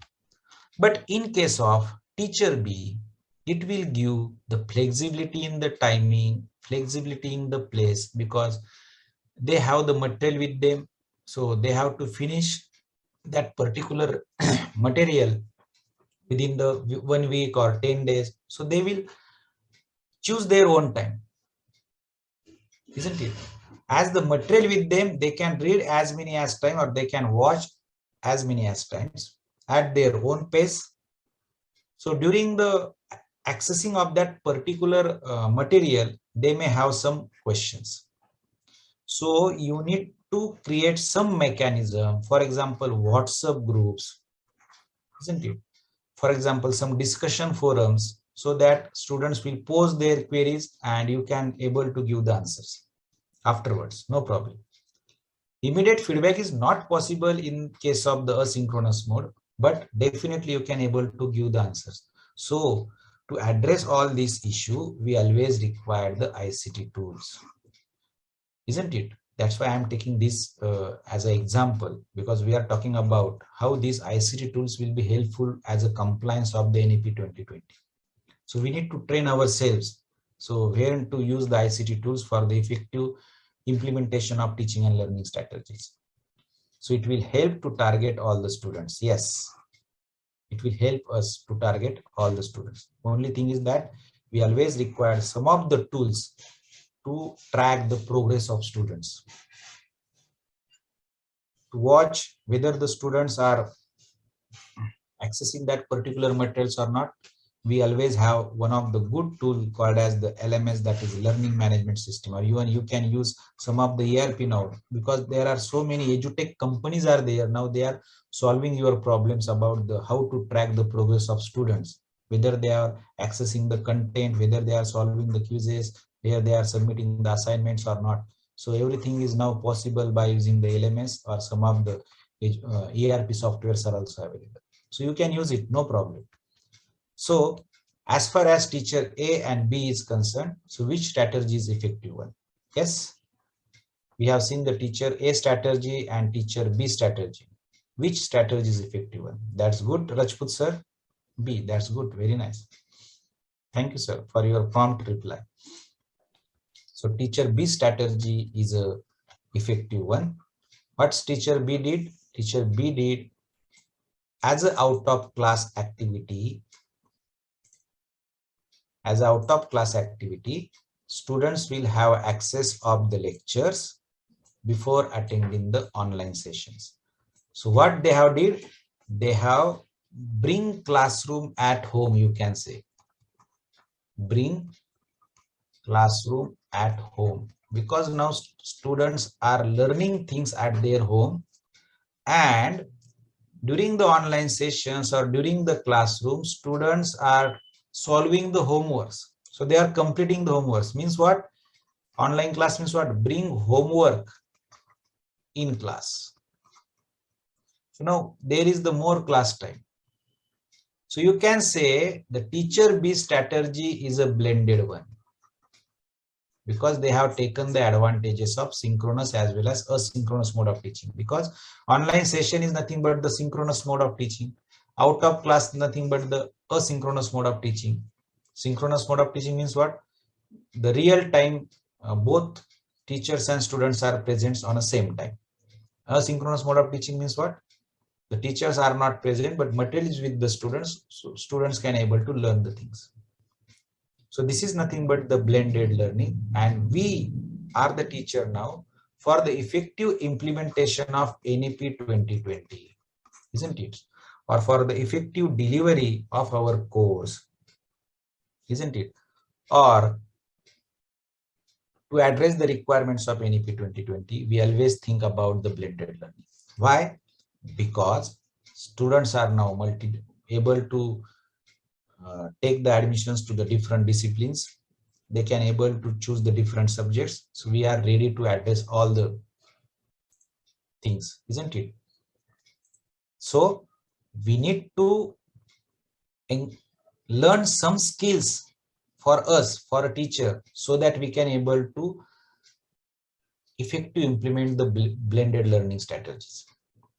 But in case of teacher B, it will give the flexibility in the timing, flexibility in the place, because they have the material with them. So they have to finish that particular material within the 1 week or 10 days. So they will choose their own time, isn't it? As the material with them, they can read as many as time, or they can watch as many as times at their own pace. So during the accessing of that particular material, they may have some questions. So you need to create some mechanism, for example, WhatsApp groups, isn't it? For example, some discussion forums, so that students will pose their queries and you can able to give the answers afterwards, no problem. Immediate feedback is not possible in case of the asynchronous mode, but definitely you can able to give the answers. So to address all this issue, we always require the ICT tools, isn't it? That's why I'm taking this as an example, because we are talking about how these ICT tools will be helpful as a compliance of the NEP 2020. So we need to train ourselves. So where to use the ICT tools for the effective implementation of teaching and learning strategies. So it will help to target all the students. Yes, it will help us to target all the students. Only thing is that we always require some of the tools to track the progress of students, to watch whether the students are accessing that particular materials or not. We always have one of the good tool called as the LMS, that is learning management system, or even you can use some of the ERP now, because there are so many edutech companies are there now. They are solving your problems about the how to track the progress of students, whether they are accessing the content, whether they are solving the quizzes, whether they are submitting the assignments or not. So everything is now possible by using the LMS, or some of the ERP softwares are also available. So you can use it, no problem. So as far as teacher A and B is concerned, so which strategy is effective one? Yes, we have seen the teacher A strategy and teacher B strategy. Which strategy is effective one? That's good, Rajput sir. B, that's good, very nice. Thank you sir for your prompt reply. So teacher B strategy is a effective one. What's teacher B did? Teacher B did as a out of class activity. As out of class activity, students will have access of the lectures before attending the online sessions. So what they have did, they have bring classroom at home, you can say. Bring classroom at home, because now students are learning things at their home, and during the online sessions or during the classroom, students are solving the homeworks. So they are completing the homeworks. Means what? Online class means what? Bring homework in class. So now there is the more class time. So you can say the teacher B strategy is a blended one, because they have taken the advantages of synchronous as well as asynchronous mode of teaching, because online session is nothing but the synchronous mode of teaching. Out of class, nothing but the asynchronous mode of teaching. Synchronous mode of teaching means what? The real time, both teachers and students are present on the same time. Asynchronous mode of teaching means what? The teachers are not present, but material is with the students, so students can able to learn the things. So this is nothing but the blended learning, and we are the teacher now for the effective implementation of NEP 2020, isn't it? Or for the effective delivery of our course, isn't it? Or to address the requirements of NEP 2020, we always think about the blended learning. Why? Because students are now able to take the admissions to the different disciplines. They can able to choose the different subjects. So we are ready to address all the things, isn't it? So we need to learn some skills for us, for a teacher, so that we can able to effectively implement the blended learning strategies,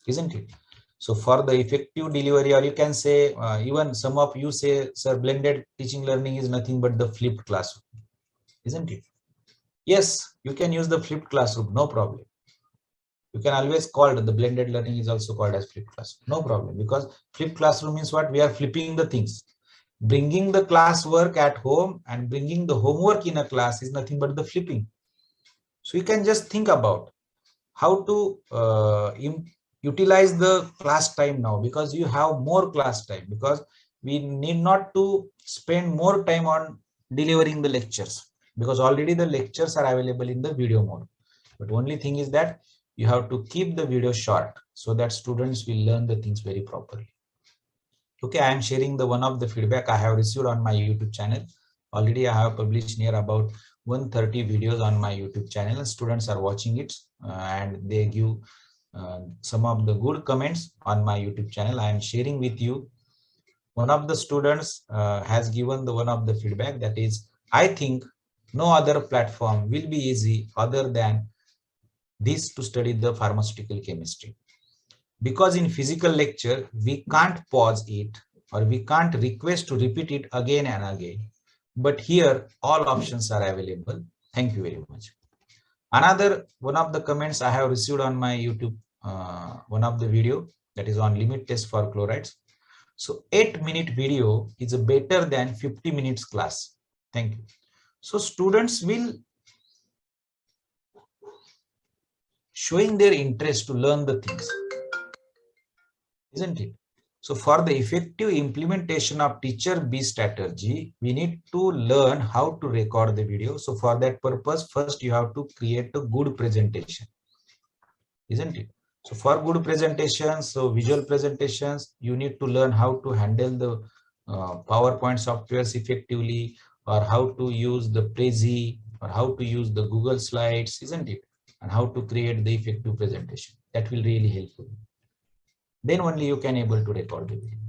isn't it? So for the effective delivery, or you can say, even some of you say, sir, blended teaching learning is nothing but the flipped classroom, isn't it? Yes, you can use the flipped classroom, no problem. You can always call it, the blended learning is also called as flipped classroom, no problem, because flipped classroom means what? We are flipping the things. Bringing the classwork at home and bringing the homework in a class is nothing but the flipping. So you can just think about how to utilize the class time now, because you have more class time, because we need not to spend more time on delivering the lectures, because already the lectures are available in the video mode. But only thing is that you have to keep the video short so that students will learn the things very properly. Okay, I am sharing the one of the feedback I have received on my YouTube channel. Already I have published near about 130 videos on my YouTube channel, and students are watching it and they give some of the good comments on my YouTube channel. I am sharing with you. One of the students has given the one of the feedback, that is, I think no other platform will be easy other than this to study the pharmaceutical chemistry. Because in physical lecture, we can't pause it or we can't request to repeat it again and again. But here, all options are available. Thank you very much. Another one of the comments I have received on my YouTube, one of the video, that is on limit test for chlorides. So 8-minute video is better than 50 minutes class. Thank you. So students will showing their interest to learn the things, isn't it? So for the effective implementation of teacher B strategy, we need to learn how to record the video. So for that purpose, first you have to create a good presentation, isn't it? So for good presentations, so visual presentations, you need to learn how to handle the PowerPoint softwares effectively, or how to use the Prezi, or how to use the Google Slides, isn't it? And how to create the effective presentation. That will really help you. Then only you can able to record the video.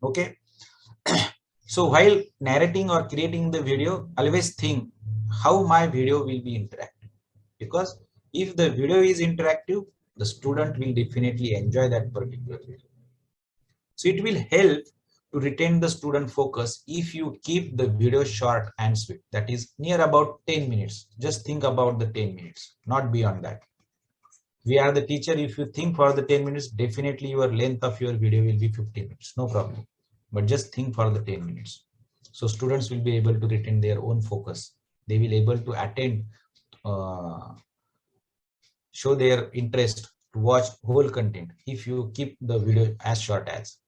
Okay. So while narrating or creating the video, always think how my video will be interactive. Because if the video is interactive, the student will definitely enjoy that particular video. So it will help to retain the student focus if you keep the video short and sweet. That is near about 10 minutes. Just think about the 10 minutes, not beyond that. We are the teacher. If you think for the 10 minutes, definitely your length of your video will be 15 minutes, no problem. But just think for the 10 minutes. So students will be able to retain their own focus. They will able to attend, show their interest to watch whole content if you keep the video as short as.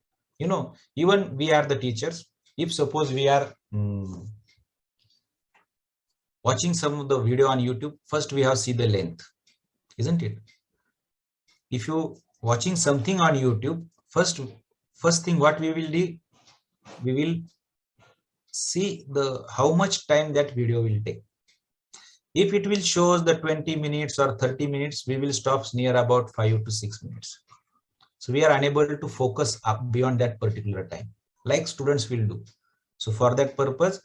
You know, even we are the teachers. If suppose we are watching some of the video on YouTube, first we have see the length, isn't it? If you watching something on YouTube, first thing what we will do, we will see the how much time that video will take. If it will show the 20 minutes or 30 minutes, we will stop near about 5 to 6 minutes. So we are unable to focus up beyond that particular time, like students will do. So for that purpose,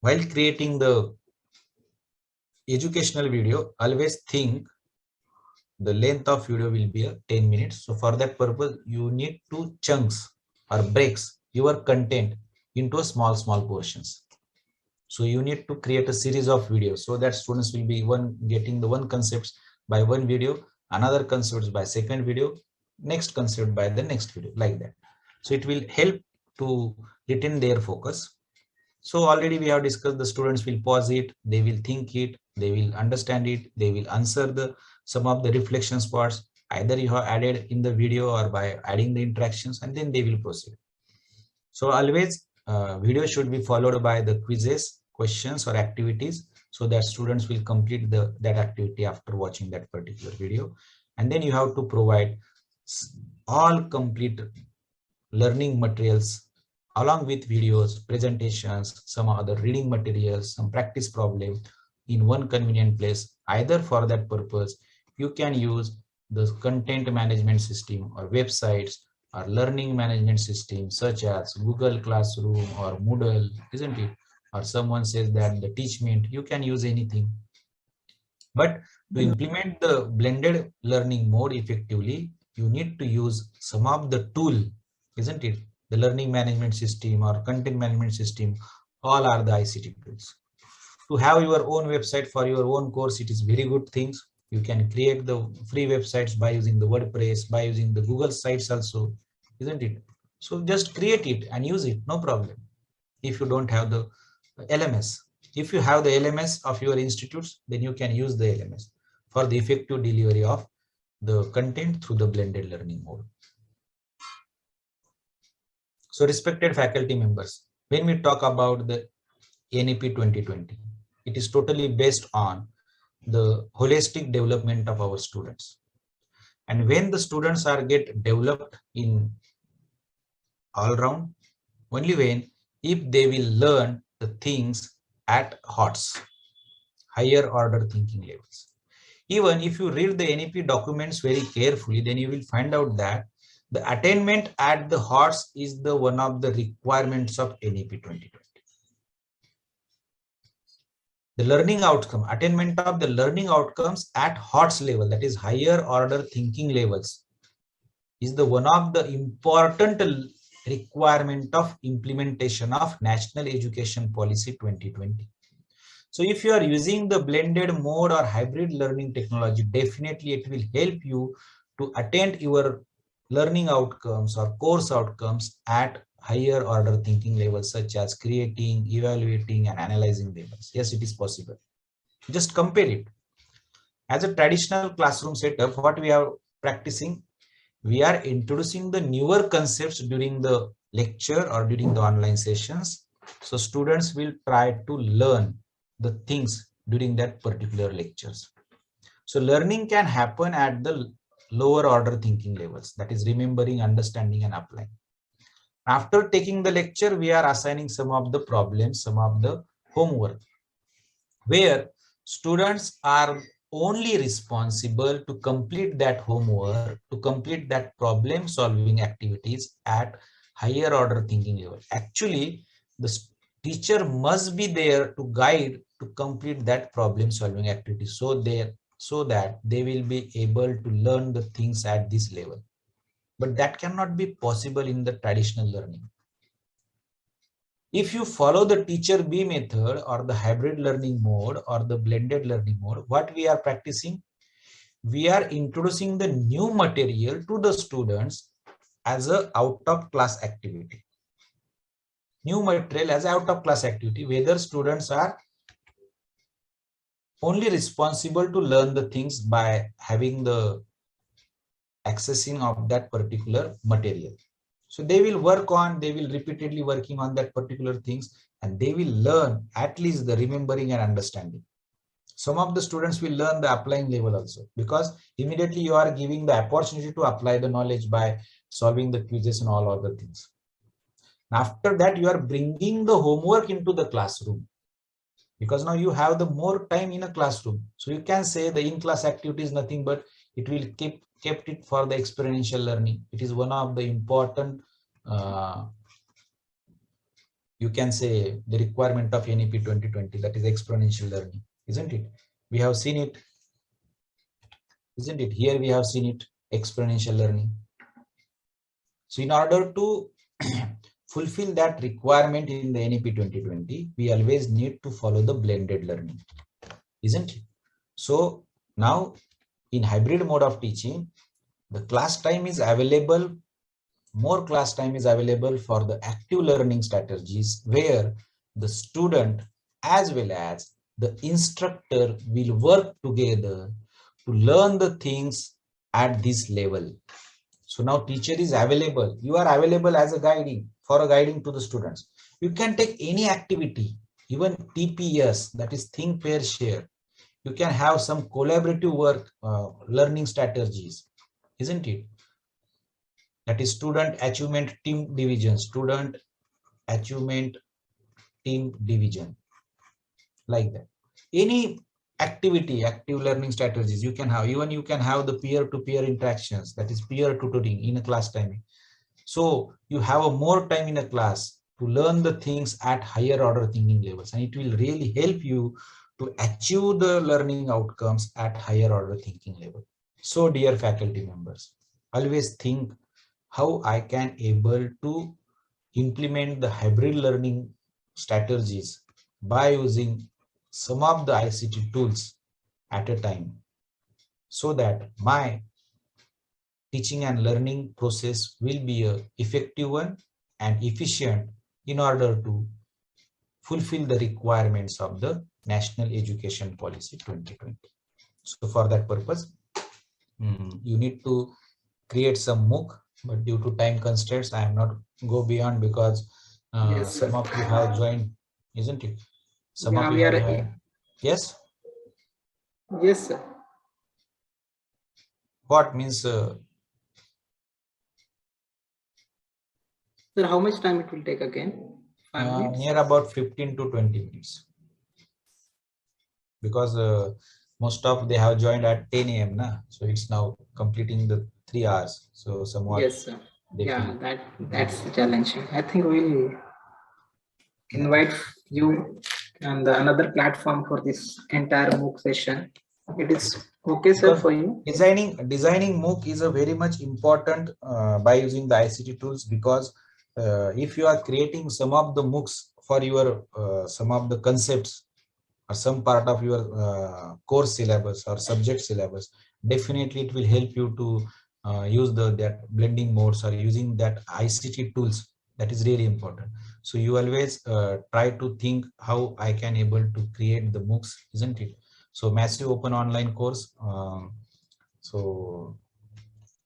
while creating the educational video, always think the length of video will be 10 minutes. So for that purpose, you need to chunks or breaks your content into small portions. So you need to create a series of videos so that students will be getting the one concepts by one video, another concepts by second video, next concept by the next video, like that. So it will help to retain their focus. So already we have discussed, the students will pause it, they will think it, they will understand it, they will answer some of the reflection spots, either you have added in the video or by adding the interactions, and then they will proceed. So always video should be followed by the quizzes, questions or activities, so that students will complete that activity after watching that particular video. And then you have to provide all complete learning materials along with videos, presentations, some other reading materials, some practice problem in one convenient place. Either for that purpose, you can use the content management system or websites or learning management system such as Google Classroom or Moodle, isn't it? Or someone says that the Teachment, you can use anything. But to implement the blended learning mode effectively, you need to use some of the tool, isn't it? The learning management system or content management system, all are the ICT tools. To have your own website for your own course, it is very good things. You can create the free websites by using the WordPress, by using the Google Sites also, isn't it? So just create it and use it, no problem. If you don't have the LMS, if you have the LMS of your institutes, then you can use the LMS for the effective delivery of the content through the blended learning mode. So respected faculty members, when we talk about the NEP 2020, it is totally based on the holistic development of our students. And when the students are get developed in all round, only when if they will learn the things at HOTS, higher order thinking levels. Even if you read the NEP documents very carefully, then you will find out that the attainment at the HOTS is the one of the requirements of NEP 2020. The learning outcome, attainment of the learning outcomes at HOTS level, that is higher order thinking levels, is the one of the important requirement of implementation of National Education Policy 2020. So if you are using the blended mode or hybrid learning technology, definitely it will help you to attain your learning outcomes or course outcomes at higher order thinking levels, such as creating, evaluating, and analyzing levels. Yes, it is possible. Just compare it. As a traditional classroom setup, what we are practicing, we are introducing the newer concepts during the lecture or during the online sessions. So students will try to learn the things during that particular lectures. So learning can happen at the lower order thinking levels, that is remembering, understanding, and applying. After taking the lecture, we are assigning some of the problems, some of the homework, where students are only responsible to complete that homework, to complete that problem solving activities at higher order thinking level. Actually, the teacher must be there to guide to complete that problem solving activity, so that they will be able to learn the things at this level. But that cannot be possible in the traditional learning. If you follow the teacher B method or the hybrid learning mode or the blended learning mode, what we are practicing, we are introducing the new material to the students as a out of class activity. New material as out of class activity, whether students are only responsible to learn the things by having the accessing of that particular material. So they will they will repeatedly working on that particular things, and they will learn at least the remembering and understanding. Some of the students will learn the applying level also, because immediately you are giving the opportunity to apply the knowledge by solving the quizzes and all other things. After that, you are bringing the homework into the classroom, because now you have the more time in a classroom. So you can say the in-class activity is nothing but it will kept it for the experiential learning. It is one of the important, you can say, the requirement of NEP 2020, that is exponential learning, isn't it? We have seen it, isn't it? Here we have seen it, exponential learning. So in order to fulfill that requirement in the NEP 2020, we always need to follow the blended learning, isn't it? So now in hybrid mode of teaching, the class time is available, more class time is available for the active learning strategies, where the student as well as the instructor will work together to learn the things at this level. So now teacher is available, you are available as a guiding to the students. You can take any activity, even TPS, that is think, pair, share. You can have some collaborative work, learning strategies, isn't it? That is student achievement team division, student achievement team division, like that. Any activity, active learning strategies you can have. Even you can have the peer-to-peer interactions, that is peer tutoring in a class timing. So you have a more time in a class to learn the things at higher order thinking levels, and it will really help you to achieve the learning outcomes at higher order thinking level. So dear faculty members, always think how I can able to implement the hybrid learning strategies by using some of the ICT tools at a time, so that my teaching and learning process will be a effective one and efficient in order to fulfill the requirements of the National Education Policy 2020. So for that purpose, you need to create some MOOC, but due to time constraints, I am not go beyond, because Yes, some sir. of you have joined, isn't it? Some Yeah, of you we have are. joined. Yes. Yes, sir. What means Sir, how much time it will take again? 5 minutes? near about 15 to 20 minutes, because most of they have joined at 10 a.m. na, so it's now completing the 3 hours. So somewhat Yes, sir. they Yeah, feel. that's challenging. I think we'll invite you and another platform for this entire MOOC session. It is okay, sir, Because for you? designing MOOC is a very much important by using the ICT tools, because if you are creating some of the MOOCs for your some of the concepts or some part of your course syllabus or subject syllabus, definitely it will help you to use that blending modes or using that ICT tools. That is really important. So you always try to think how I can able to create the MOOCs, isn't it? So massive open online course. So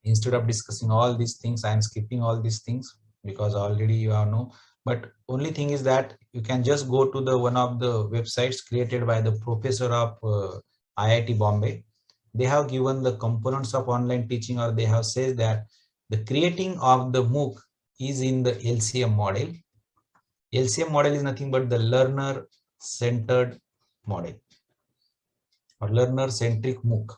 instead of discussing all these things, I am skipping all these things because already you are know. But only thing is that you can just go to the one of the websites created by the professor of IIT Bombay. They have given the components of online teaching, or they have said that the creating of the MOOC is in the LCM model. LCM model is nothing but the learner centered model or learner centric MOOC.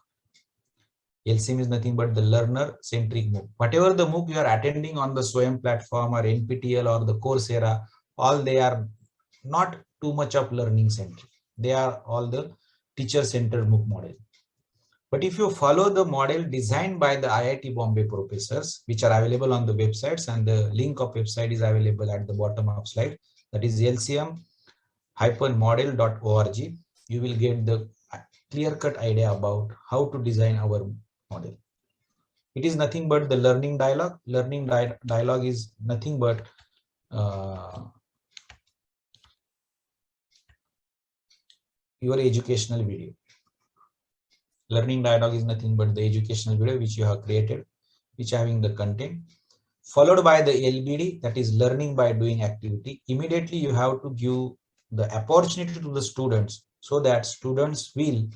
LCM is nothing but the learner-centric MOOC. Whatever the MOOC you are attending on the SWAYAM platform or NPTEL or the Coursera, all they are not too much of learning-centric. They are all the teacher-centered MOOC model. But if you follow the model designed by the IIT Bombay professors, which are available on the websites, and the link of website is available at the bottom of slide, that is lcm-model.org, you will get the clear-cut idea about how to design our model. It is nothing but the learning dialogue. Learning dialogue is nothing but your educational video. Learning dialogue is nothing but the educational video which you have created, which having the content, followed by the LBD, that is learning by doing activity. Immediately you have to give the opportunity to the students so that students will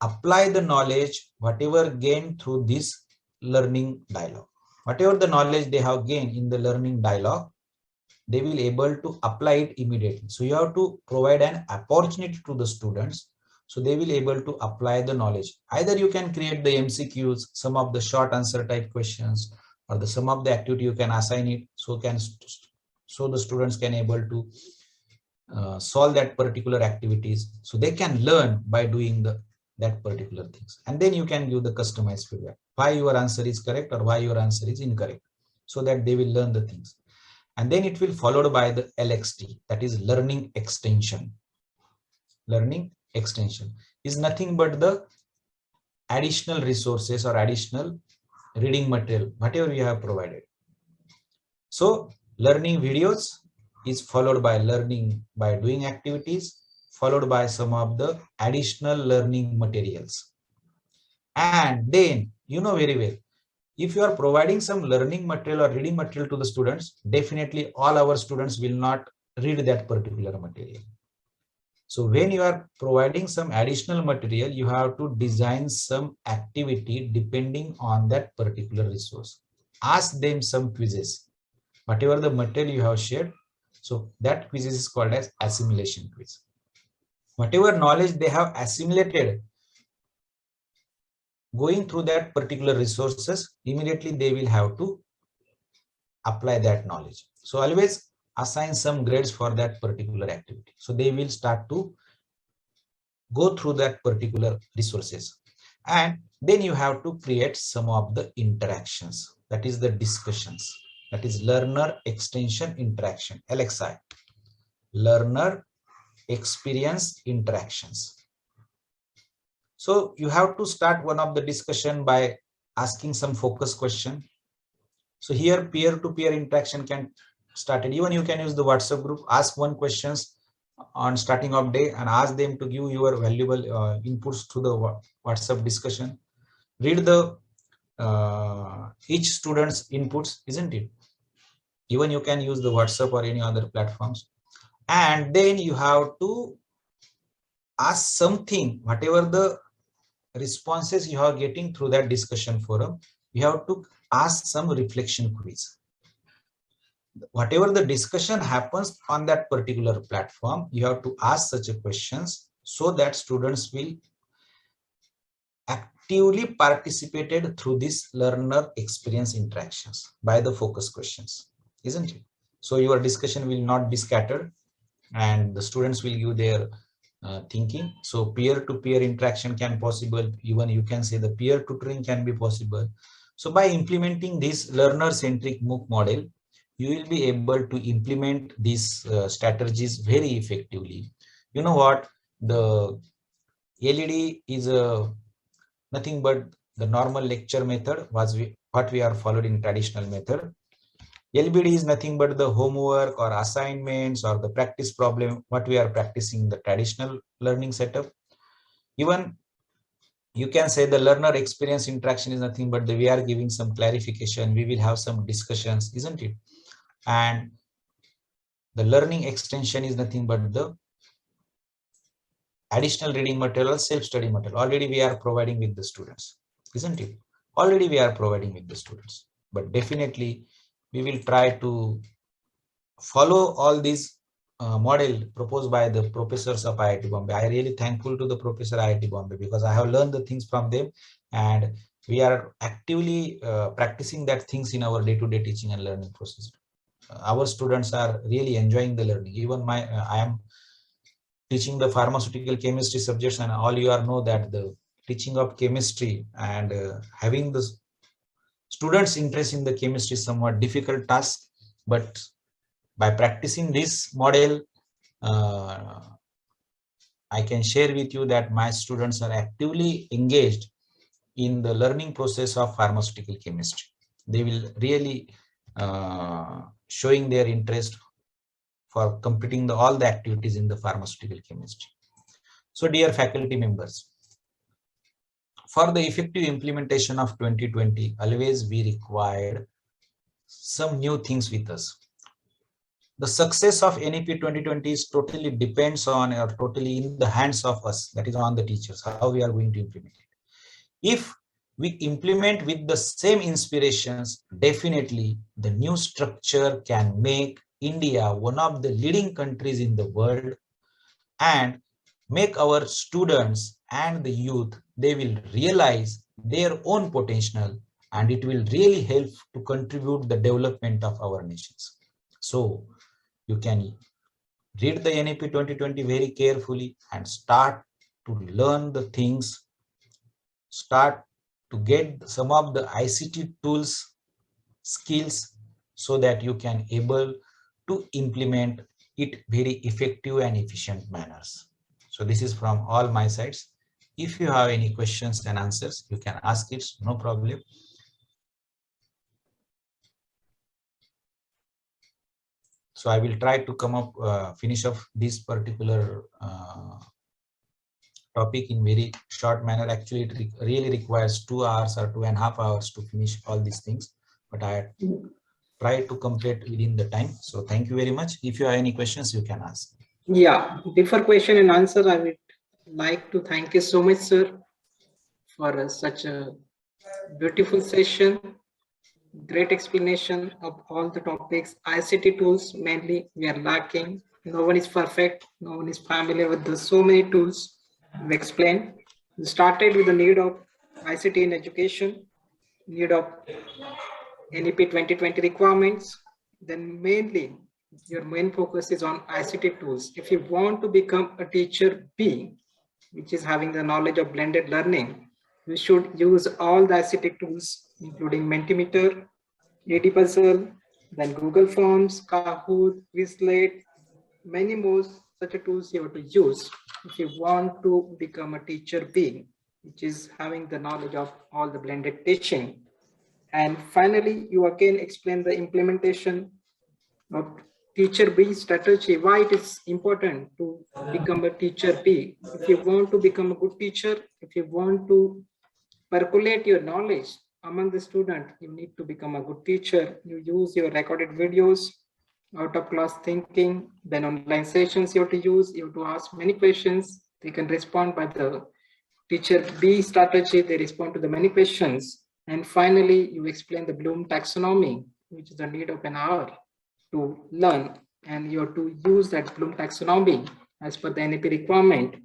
apply the knowledge whatever gained through this learning dialogue. Whatever the knowledge they have gained in the learning dialogue, they will able to apply it immediately. So you have to provide an opportunity to the students, so they will able to apply the knowledge. Either you can create the MCQs, some of the short answer type questions, or the some of the activity you can assign it, so the students can able to solve that particular activities, so they can learn by doing that particular things. And then you can give the customized feedback, why your answer is correct or why your answer is incorrect, so that they will learn the things. And then it will followed by the LXT, that is learning extension. Learning extension is nothing but the additional resources or additional reading material, whatever you have provided. So learning videos is followed by learning by doing activities, followed by some of the additional learning materials. And then, you know very well, if you are providing some learning material or reading material to the students, definitely all our students will not read that particular material. So when you are providing some additional material, you have to design some activity depending on that particular resource. Ask them some quizzes, whatever the material you have shared. So that quiz is called as assimilation quiz. Whatever knowledge they have assimilated going through that particular resources, immediately they will have to apply that knowledge. So always assign some grades for that particular activity. So they will start to go through that particular resources. And then you have to create some of the interactions, that is the discussions, that is learner extension interaction, LXI, learner experience interactions. So you have to start one of the discussion by asking some focus question. So here peer-to-peer interaction can start it. Even you can use the WhatsApp group, ask one questions on starting of day and ask them to give your valuable inputs to the WhatsApp discussion. Read the each student's inputs, isn't it? Even you can use the WhatsApp or any other platforms. And then you have to ask something, whatever the responses you are getting through that discussion forum, you have to ask some reflection quiz. Whatever the discussion happens on that particular platform, you have to ask such a questions so that students will actively participated through this learner experience interactions by the focus questions, isn't it? So your discussion will not be scattered and the students will give their thinking. So peer-to-peer interaction can possible, even you can say the peer tutoring can be possible. So by implementing this learner-centric MOOC model, you will be able to implement these strategies very effectively. You know what? The LED is nothing but the normal lecture method what we are followed in traditional method. LBD is nothing but the homework or assignments or the practice problem what we are practicing in the traditional learning setup. Even you can say the learner experience interaction is nothing but we are giving some clarification, we will have some discussions, isn't it? And the learning extension is nothing but the additional reading material, self-study material. Already we are providing with the students, isn't it? Already we are providing with the students. But definitely we will try to follow all these model proposed by the professors of IIT Bombay. I really thankful to the professor IIT Bombay because I have learned the things from them and we are actively practicing that things in our day-to-day teaching and learning process. Our students are really enjoying the learning. Even I am teaching the pharmaceutical chemistry subjects and all you are know that the teaching of chemistry and having the students interest in the chemistry is somewhat difficult task, but by practicing this model, I can share with you that my students are actively engaged in the learning process of pharmaceutical chemistry. They will really showing their interest for completing all the activities in the pharmaceutical chemistry. So dear faculty members, for the effective implementation of 2020, always we required some new things with us. The success of NEP 2020 is totally depends on or totally in the hands of us, that is on the teachers, how we are going to implement it. If we implement with the same inspirations, definitely the new structure can make India one of the leading countries in the world and make our students and the youth, they will realize their own potential and it will really help to contribute the development of our nations. So you can read the NEP 2020 very carefully and start to learn the things, start to get some of the ICT tools, skills, so that you can able to implement it very effective and efficient manners. So this is from all my sides. If you have any questions and answers, you can ask it, no problem. So I will try to come up, finish off this particular topic in very short manner. Actually, it really requires 2 hours or 2.5 hours to finish all these things, but I try to complete within the time. So thank you very much. If you have any questions, you can ask. Yeah, before question and answer, I would like to thank you so much, sir, for such a beautiful session, great explanation of all the topics. ICT tools mainly we are lacking. No one is perfect. No one is familiar with the so many tools we explained. We started with the need of ICT in education, need of NEP 2020 requirements. Then mainly your main focus is on ICT tools. If you want to become a teacher B, which is having the knowledge of blended learning, you should use all the ICT tools, including Mentimeter, Puzzle, then Google Forms, Kahoot, Quizlet, many more such a tools you have to use if you want to become a teacher B, which is having the knowledge of all the blended teaching. And finally, you again explain the implementation of teacher B strategy, why it is important to become a teacher B. If you want to become a good teacher, if you want to percolate your knowledge among the student, you need to become a good teacher. You use your recorded videos, out of class thinking, then online sessions you have to use, you have to ask many questions. They can respond by the teacher B strategy, they respond to the many questions. And finally, you explain the Bloom taxonomy, which is the need of an hour to learn. And you have to use that Bloom taxonomy as per the NEP requirement.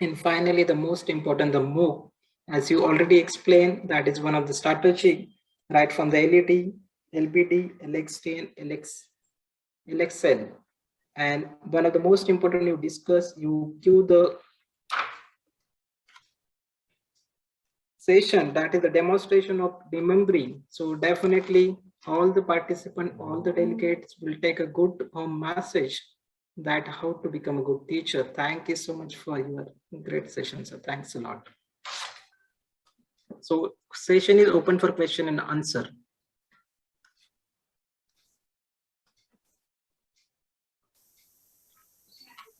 And finally, the most important, the MOOC, as you already explained, that is one of the strategy, right from the LED, LBD, LXT, and LXL. And one of the most important you discuss, you give the session, that is the demonstration of remembering. So definitely all the participants, all the delegates will take a good home message that how to become a good teacher. Thank you so much for your great session, sir. Thanks a lot. So session is open for question and answer.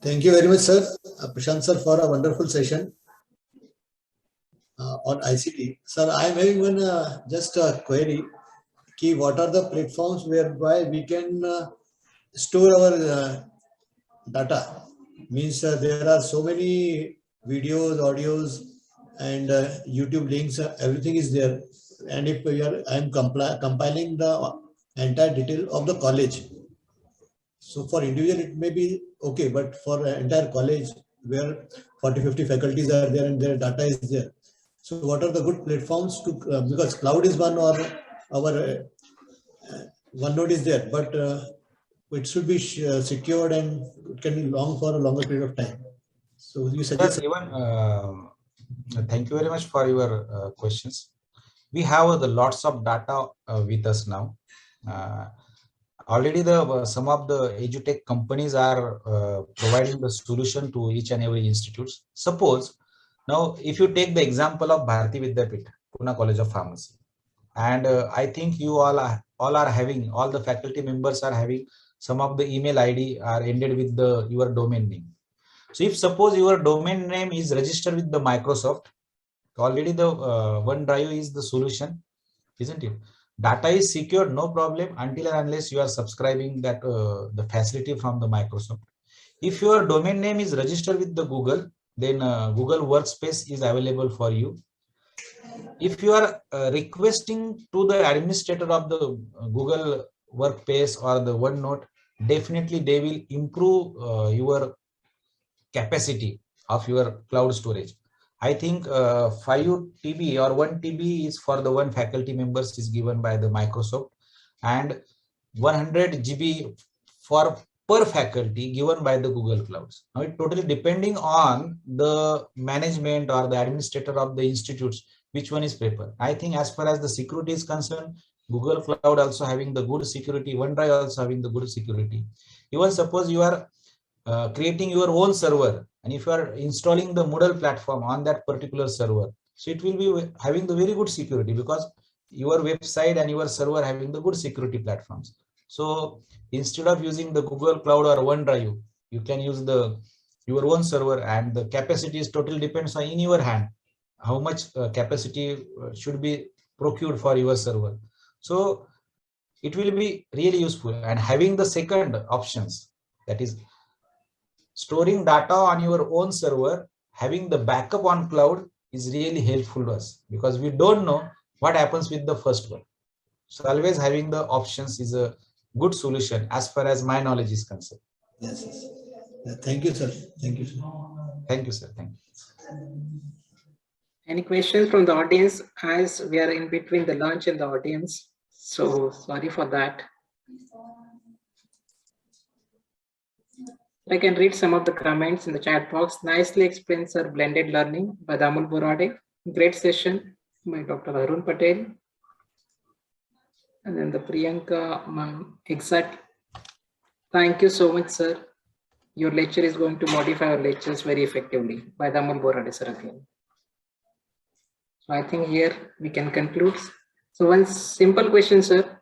Thank you very much, sir. Prashant sir, for a wonderful session on ICT. Sir, I am having one just a query. Key, what are the platforms whereby we can store our data? Means there are so many videos, audios, and YouTube links. Everything is there. And if we are, I am compiling the entire detail of the college. So for individual, it may be okay, but for entire college where 40-50 faculties are there and their data is there. So what are the good platforms to, because cloud is one, or our OneNote is there, but it should be secured and it can be long for a longer period of time. So you suggest. Thank you very much for your questions. We have the lots of data with us now. Already some of the edutech companies are providing the solution to each and every institute. Suppose now if you take the example of Bharati Vidyapeeth, Pune College of Pharmacy, and I think you all are having, all the faculty members are having some of the email ID are ended with your domain name. So if suppose your domain name is registered with the Microsoft, already the OneDrive is the solution, isn't it? Data is secured, no problem, until and unless you are subscribing that the facility from the Microsoft. If your domain name is registered with the Google, then Google Workspace is available for you. If you are requesting to the administrator of the Google Workspace or the OneNote, definitely they will improve your capacity of your cloud storage. I think 5 TB or 1 TB is for the one faculty members is given by the Microsoft, and 100 GB for per faculty given by the Google Clouds. Now it totally depending on the management or the administrator of the institutes, which one is preferred. I think as far as the security is concerned, Google Cloud also having the good security, OneDrive also having the good security. Even suppose you are creating your own server, and if you are installing the Moodle platform on that particular server, so it will be having the very good security because your website and your server having the good security platforms. So instead of using the Google Cloud or OneDrive, you can use your own server, and the capacity is totally depends on in your hand how much capacity should be procured for your server. So it will be really useful. And having the second options, that is storing data on your own server, having the backup on cloud is really helpful to us because we don't know what happens with the first one. So always having the options is a good solution as far as my knowledge is concerned. Yes, yes. Thank you, sir. Thank you, sir. Thank you, sir. Thank you. Any questions from the audience, as we are in between the lunch and the audience? So sorry for that. I can read some of the comments in the chat box. Nicely explained, sir. Blended learning by Damul Borade. Great session by Dr. Arun Patel. And then the Priyanka, exact. Thank you so much, sir. Your lecture is going to modify our lectures very effectively by Damul Borade, sir, again. So I think here we can conclude. So one simple question, sir.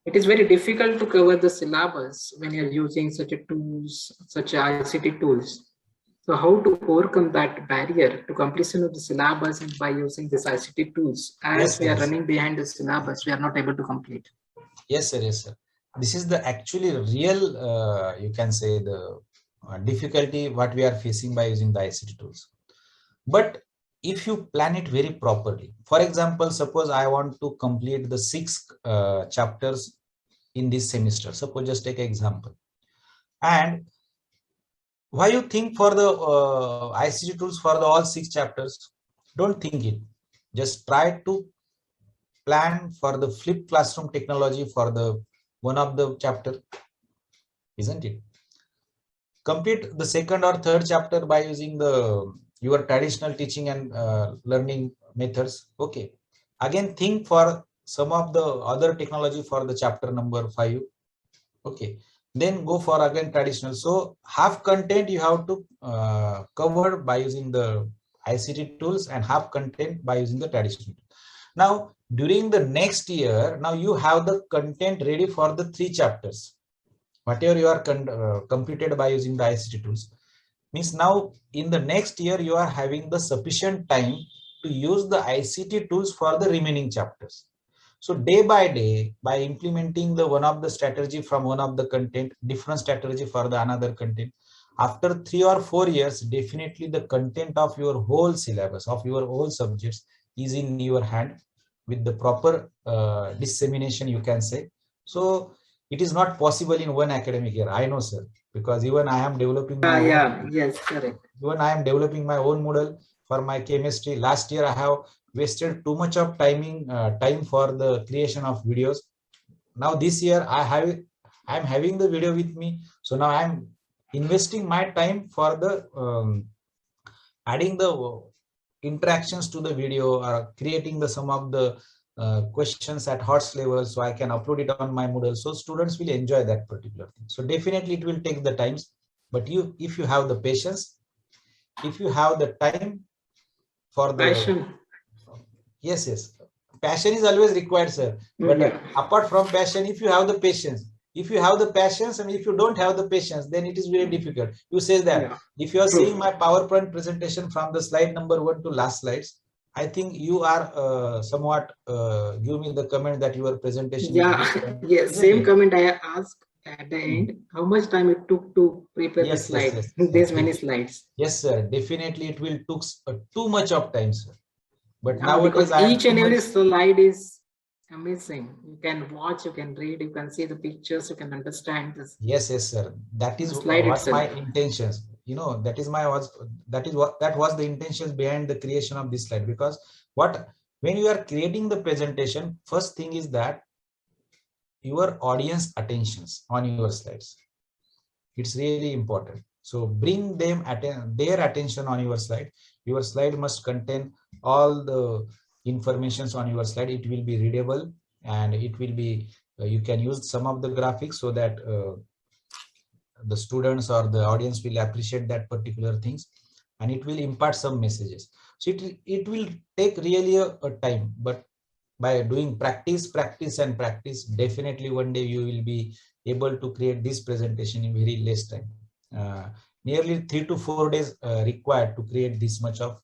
It is very difficult to cover the syllabus when you're using such a tools, such ICT tools. So how to overcome that barrier to completion of the syllabus by using this ICT tools? As we are running behind the syllabus, we are not able to complete. Yes, sir. Yes, sir. This is the actually real, you can say the difficulty what we are facing by using the ICT tools. But if you plan it very properly, for example, suppose I want to complete the 6 chapters in this semester, suppose just take an example. And why you think for the ICT tools for the all 6 chapters? Don't think it. Just try to plan for the flipped classroom technology for the one of the chapter, isn't it? Complete the second or third chapter by using the your traditional teaching and learning methods. Okay. Again, think for some of the other technology for the chapter number 5. Okay. Then go for again traditional. So half content you have to cover by using the ICT tools and half content by using the traditional. Now, during the next year, now you have the content ready for the 3 chapters. Whatever you are completed by using the ICT tools. Means now in the next year, you are having the sufficient time to use the ICT tools for the remaining chapters. So day by day, by implementing the one of the strategy from one of the content, different strategy for the another content, after 3 or 4 years, definitely the content of your whole syllabus, of your whole subjects is in your hand with the proper dissemination, you can say. So it is not possible in one academic year. I know, sir, because even I am developing my own. Yes, correct. Even I am developing my own model for my chemistry. Last year, I have wasted too much of time for the creation of videos. Now this year, I'm having the video with me. So now I'm investing my time for the adding the interactions to the video or creating the some of the questions at HOTS level, so I can upload it on my Moodle, so students will enjoy that particular thing. So definitely it will take the times, but if you have the patience, if you have the time for the Passion. yes, passion is always required, sir. But apart from passion, if you have the patience, and if you don't have the patience, then it is very difficult. You say that if you are seeing my PowerPoint presentation from the slide number 1 to last slides, I think you are somewhat give me the comment that your presentation. Yes, same comment I asked at the end. How much time it took to prepare the slide? This many slides. Yes, sir. Definitely, it will took too much of time, sir. But nowadays, each and every slide is amazing. You can watch, you can read, you can see the pictures, you can understand this. Yes, sir. That is what my intentions. You know, that was the intentions behind the creation of this slide. Because when you are creating the presentation, first thing is that your audience attentions on your slides. It's really important. So bring them their attention on your slide. Your slide must contain all the informations on your slide. It will be readable, and it will be you can use some of the graphics so that the students or the audience will appreciate that particular things, and it will impart some messages. So it will take really a time, but by doing practice, definitely one day you will be able to create this presentation in very less time. Nearly 3 to 4 days required to create this much of